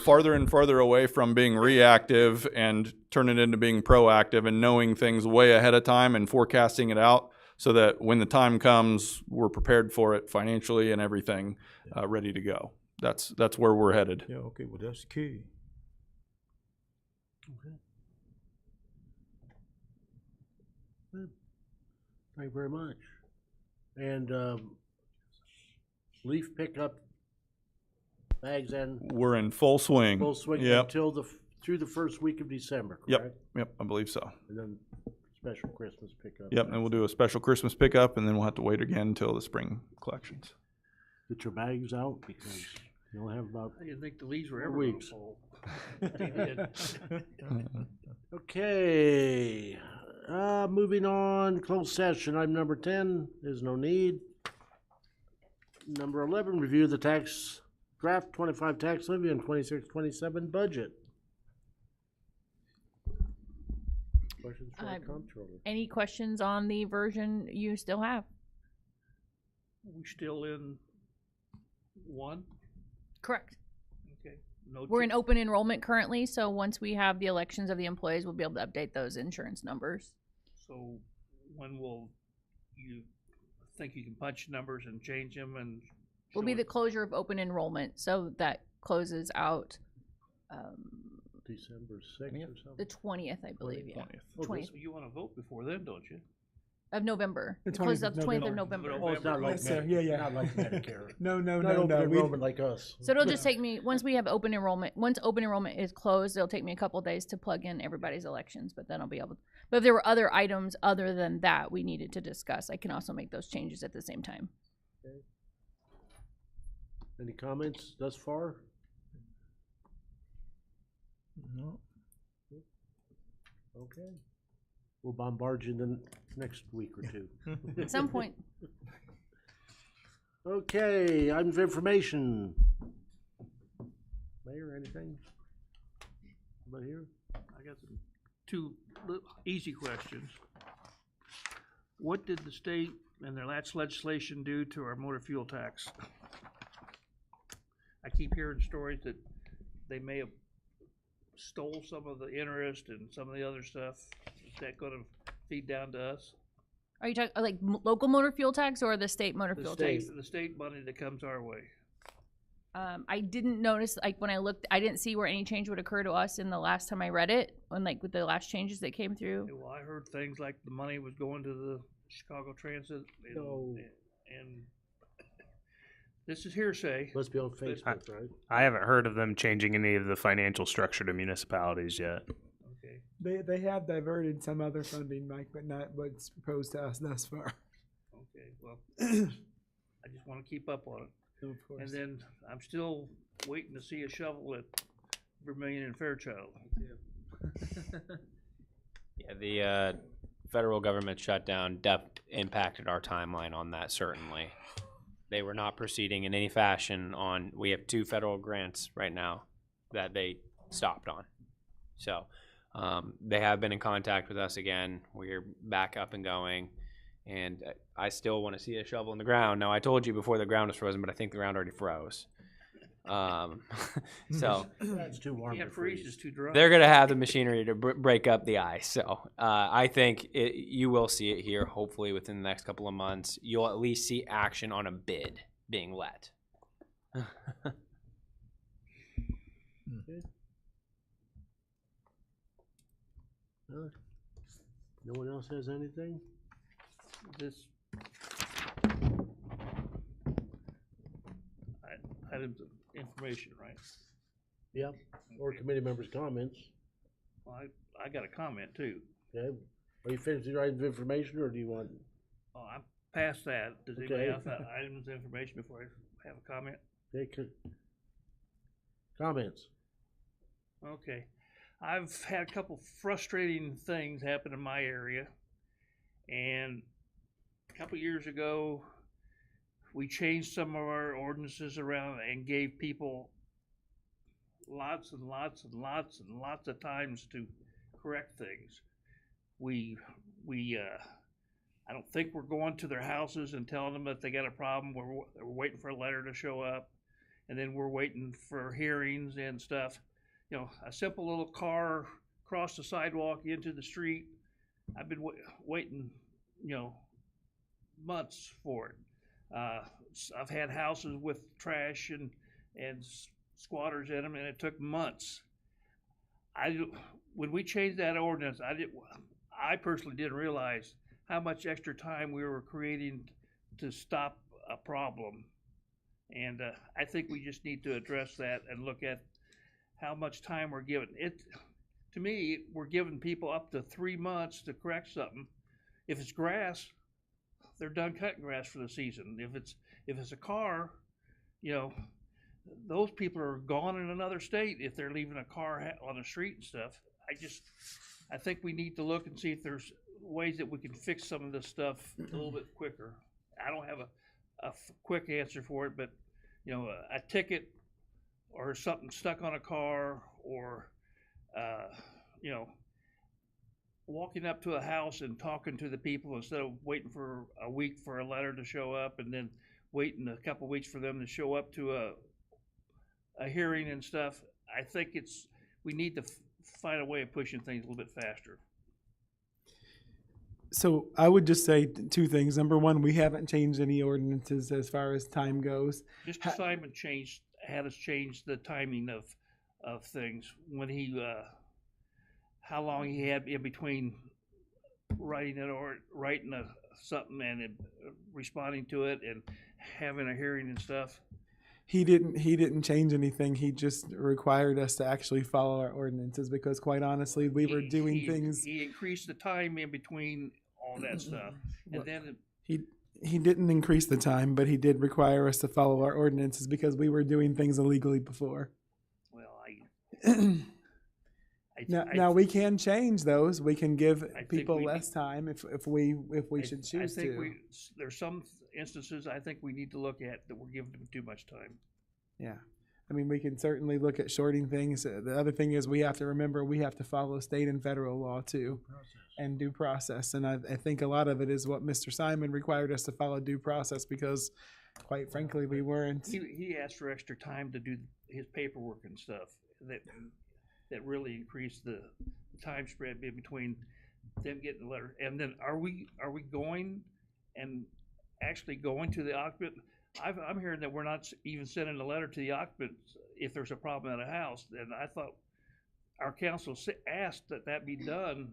farther and farther away from being reactive and turn it into being proactive and knowing things way ahead of time and forecasting it out, so that when the time comes, we're prepared for it financially and everything, ready to go. That's where we're headed. Yeah, okay, well, that's key. Okay. Good. Thank you very much. And leaf pickup bags and We're in full swing. full swing Yep. until through the first week of December, correct? Yep, I believe so. And then special Christmas pickup. Yep, and we'll do a special Christmas pickup, and then we'll have to wait again until the spring collections. Get your bags out, because you'll have about I didn't think the leaves were 4 ever weeks. full. They did. Okay, moving on, closed session, item number 10, there's no need. Number 11, review the draft 25 tax levy and 26-27 budget. Questions for the comptroller? Any questions on the version you still have? We still in one? Correct. Okay. No We're in open enrollment currently, so once we have the elections of the employees, we'll be able to update those insurance numbers. So when will you think you can punch numbers and change them and? Will be the closure of open enrollment, so that closes out December 6th or something? the 20th, I believe, yeah. 20th So you want to vote before then, don't you? of November. The It closes 20th out the of 20th of November. November. Oh, it's not like Yes, sir. Medicare. Yeah. Not like Medicare. No. Not open enrollment like us. So it'll just take me, once we have open enrollment, once open enrollment is closed, it'll take me a couple days to plug in everybody's elections, but then I'll be able, but if there were other items other than that we needed to discuss, I can also make those changes at the same time. Okay. Any comments thus far? No. Okay. We'll bombard you in the next week or two. At some point. Okay, items of information. Mayor, anything? About here? I got some two easy questions. What did the state and their last legislation do to our motor fuel tax? I keep hearing stories that they may have stole some of the interest and some of the other stuff. Is that gonna feed down to us? Are you talking like local motor fuel tax or the state motor fuel tax? The state money that comes our way. I didn't notice, like when I looked, I didn't see where any change would occur to us in the last time I read it, when like with the last changes that came through. Well, I heard things like the money was going to the Chicago Transit and this is hearsay. Must be on Facebook, right? I haven't heard of them changing any of the financial structure to municipalities yet. Okay. They have diverted some other funding, Mike, but not what's proposed to us thus far. Okay, well, I just wanna keep up on it. Of course. And then I'm still waiting to see a shovel at Vermillion and Fairchild. Yeah, the federal government shutdown impacted our timeline on that, certainly. They were not proceeding in any fashion on, we have 2 federal grants right now that they stopped on. So they have been in contact with us again. We're back up and going. And I still want to see a shovel in the ground. Now, I told you before the ground was frozen, but I think the ground already froze. So That's too warm to freeze. Is too dry. they're going to have the machinery to break up the ice. So I think you will see it here, hopefully within the next couple of months. You'll at least see action on a bid being let. No one else has anything? This items of information, right? Yep, or committee members' comments. Well, I got a comment too. Okay, are you finished with your items of information, or do you want? Oh, I'm past that. Does anybody Okay. else have items of information before I have a comment? Comments? Okay. I've had a couple frustrating things happen in my area. And a couple years ago, we changed some of our ordinances around and gave people lots and lots and lots and lots of times to correct things. I don't think we're going to their houses and telling them that they got a problem. We're waiting for a letter to show up, and then we're waiting for hearings and stuff. You know, a simple little car cross the sidewalk into the street. I've been waiting, you know, months for it. I've had houses with trash and squatters in them, and it took months. When we changed that ordinance, I personally didn't realize how much extra time we were creating to stop a problem. And I think we just need to address that and look at how much time we're given. To me, we're giving people up to 3 months to correct something. If it's grass, they're done cutting grass for the season. If it's a car, you know, those people are gone in another state if they're leaving a car on the street and stuff. I think we need to look and see if there's ways that we can fix some of this stuff a little bit quicker. I don't have a quick answer for it, but you know, a ticket or something stuck on a car, or you know, walking up to a house and talking to the people instead of waiting for a week for a letter to show up and then waiting a couple weeks for them to show up to a hearing and stuff. I think we need to find a way of pushing things a little bit faster. So I would just say 2 things. Number one, we haven't changed any ordinances as far as time goes. Mr. Simon had us change the timing of things when he, how long he had in between writing it or writing something and responding to it and having a hearing and stuff. He didn't change anything. He just required us to actually follow our ordinances because, quite honestly, we were doing things. He increased the time in between all that stuff, and then he didn't increase the time, but he did require us to follow our ordinances because we were doing things illegally before. Well, Now we can change those. We can give I think people we less time if we should choose I think to. there's some instances I think we need to look at that we're giving them too much time. Yeah. I mean, we can certainly look at shorting things. The other thing is we have to remember we have to follow state and federal law too, and due process. And I think a lot of it is what Mr. Simon required us to follow due process because, quite frankly, we weren't. He asked for extra time to do his paperwork and stuff that really increased the time spread between them getting the letter. And then are we going and actually going to the occupant? I'm hearing that we're not even sending a letter to the occupant if there's a problem at a house. And I thought our council asked that be done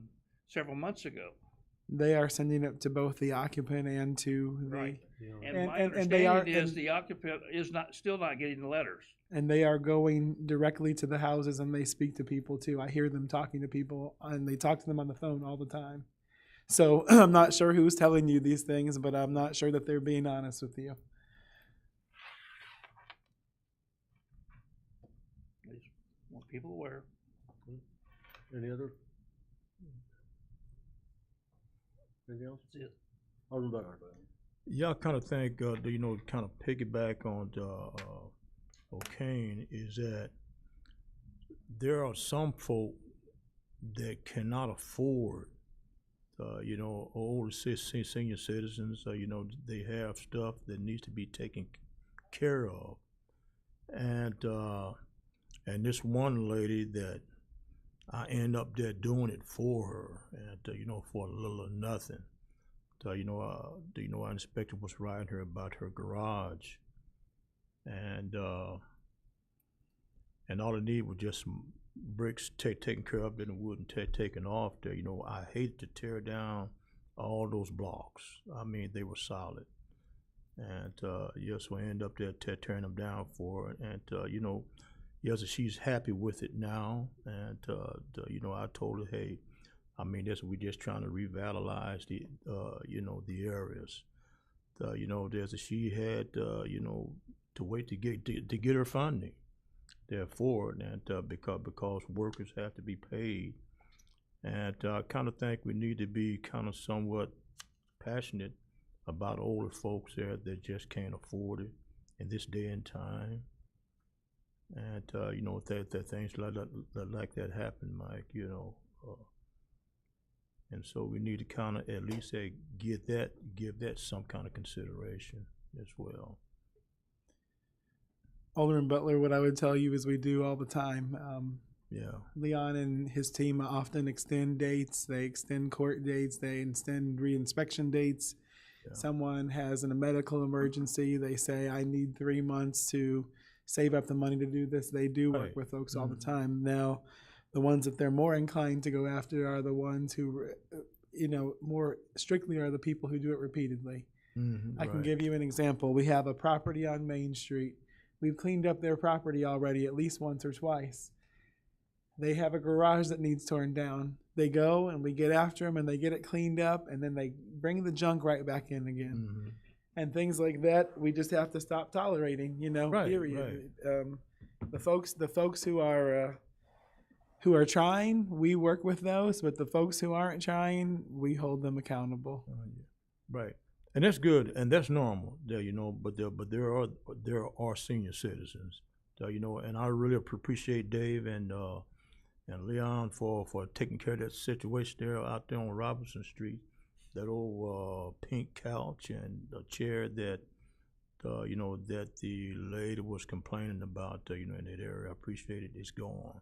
several months ago. They are sending it to both the occupant and to the. Right. And my and they are, understanding is the occupant is still not getting the letters. And they are going directly to the houses and they speak to people too. I hear them talking to people and they talk to them on the phone all the time. So I'm not sure who's telling you these things, but I'm not sure that they're being honest with you. I just want people aware. Any other? Anything else? That's it. Alderman Butler. Yeah, I kind of think, kind of piggyback on O'Kane is that there are some folk that cannot afford, older senior citizens, they have stuff that needs to be taken care of. And this one lady that I end up there doing it for her, and, for a little or nothing. I inspector was writing her about her garage, and all it needed was just some bricks taken care of, and wood and taken off there. I hated to tear down all those blocks. I mean, they were solid, and so I ended up there tearing them down for her, and yes, she's happy with it now, and I told her, hey. I mean, we're just trying to revitalize the areas. She had, to wait to get her funding. Therefore, and because workers have to be paid, and I kind of think we need to be kind of somewhat passionate about older folks there that just can't afford it in this day and time. And that things like that happen, Mike. And so we need to kind of at least give that some kind of consideration as well. Alderman Butler, what I would tell you is we do all the time. Yeah. Leon and his team often extend dates. They extend court dates. They extend reinspection dates. Yeah. Someone has a medical emergency. They say, I need 3 months to save up the money to do this. They do work with folks all the time. Now, the ones that they're more inclined to go after are the ones who, more strictly are the people who do it repeatedly. I can give you an example. We have a property on Main Street. We've cleaned up their property already at least once or twice. They have a garage that needs torn down. They go and we get after them and they get it cleaned up and then they bring the junk right back in again. And things like that, we just have to stop tolerating, period. The folks who are trying, we work with those, but the folks who aren't trying, we hold them accountable. Right, and that's good, and that's normal. But there are senior citizens, and I really appreciate Dave and Leon for taking care of that situation there out there on Robinson Street. That old pink couch and a chair that that the lady was complaining about, in that area. I appreciate it. It's gone.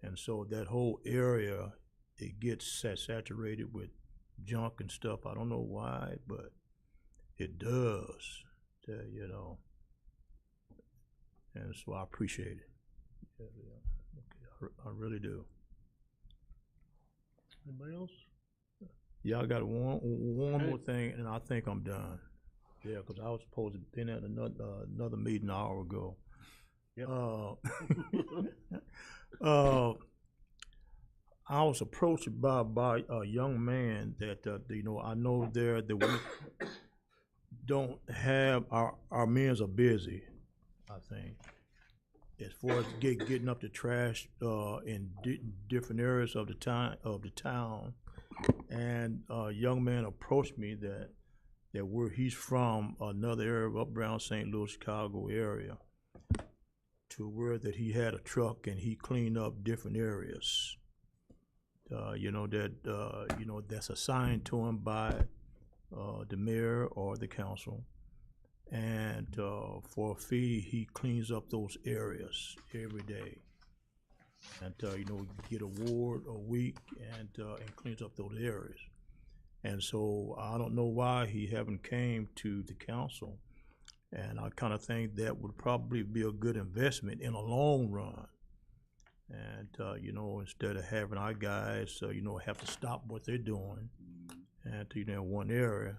And so that whole area, it gets saturated with junk and stuff. I don't know why, but it does, And so I appreciate it. Okay, I really do. Anybody else? Yeah, I got one more thing, and I think I'm done. Yeah, because I was supposed to be at another meeting an hour ago. Yep. I was approached by a young man that I know there that we don't have our men are busy, I think, as far as getting up the trash in different areas of the town, and a young man approached me that where he's from, another area up around St. Louis, Chicago area, to where that he had a truck and he cleaned up different areas. That's assigned to him by the mayor or the council, and for a fee, he cleans up those areas every day. And get a ward a week and cleans up those areas. And so I don't know why he haven't came to the council, and I kind of think that would probably be a good investment in the long run. And instead of having our guys have to stop what they're doing and to one area,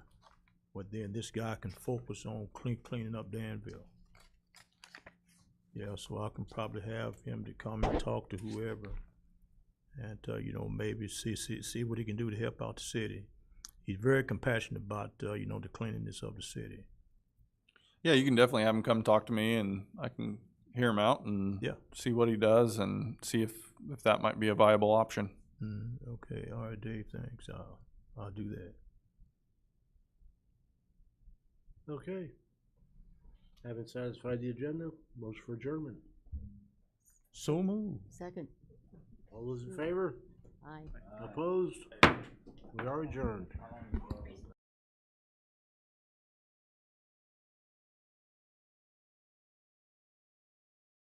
but then this guy can focus on cleaning up Danville. Yeah, so I can probably have him to come and talk to whoever, and maybe see what he can do to help out the city. He's very compassionate about the cleanliness of the city. Yeah, you can definitely have him come talk to me, and I can hear him out and see what he does and see if that might be a viable option. Okay, all right, Dave. Thanks. I'll do that. Okay. Having satisfied the agenda, motion for adjournment. So moved. Second. All those in favor? Aye. Opposed? We are adjourned.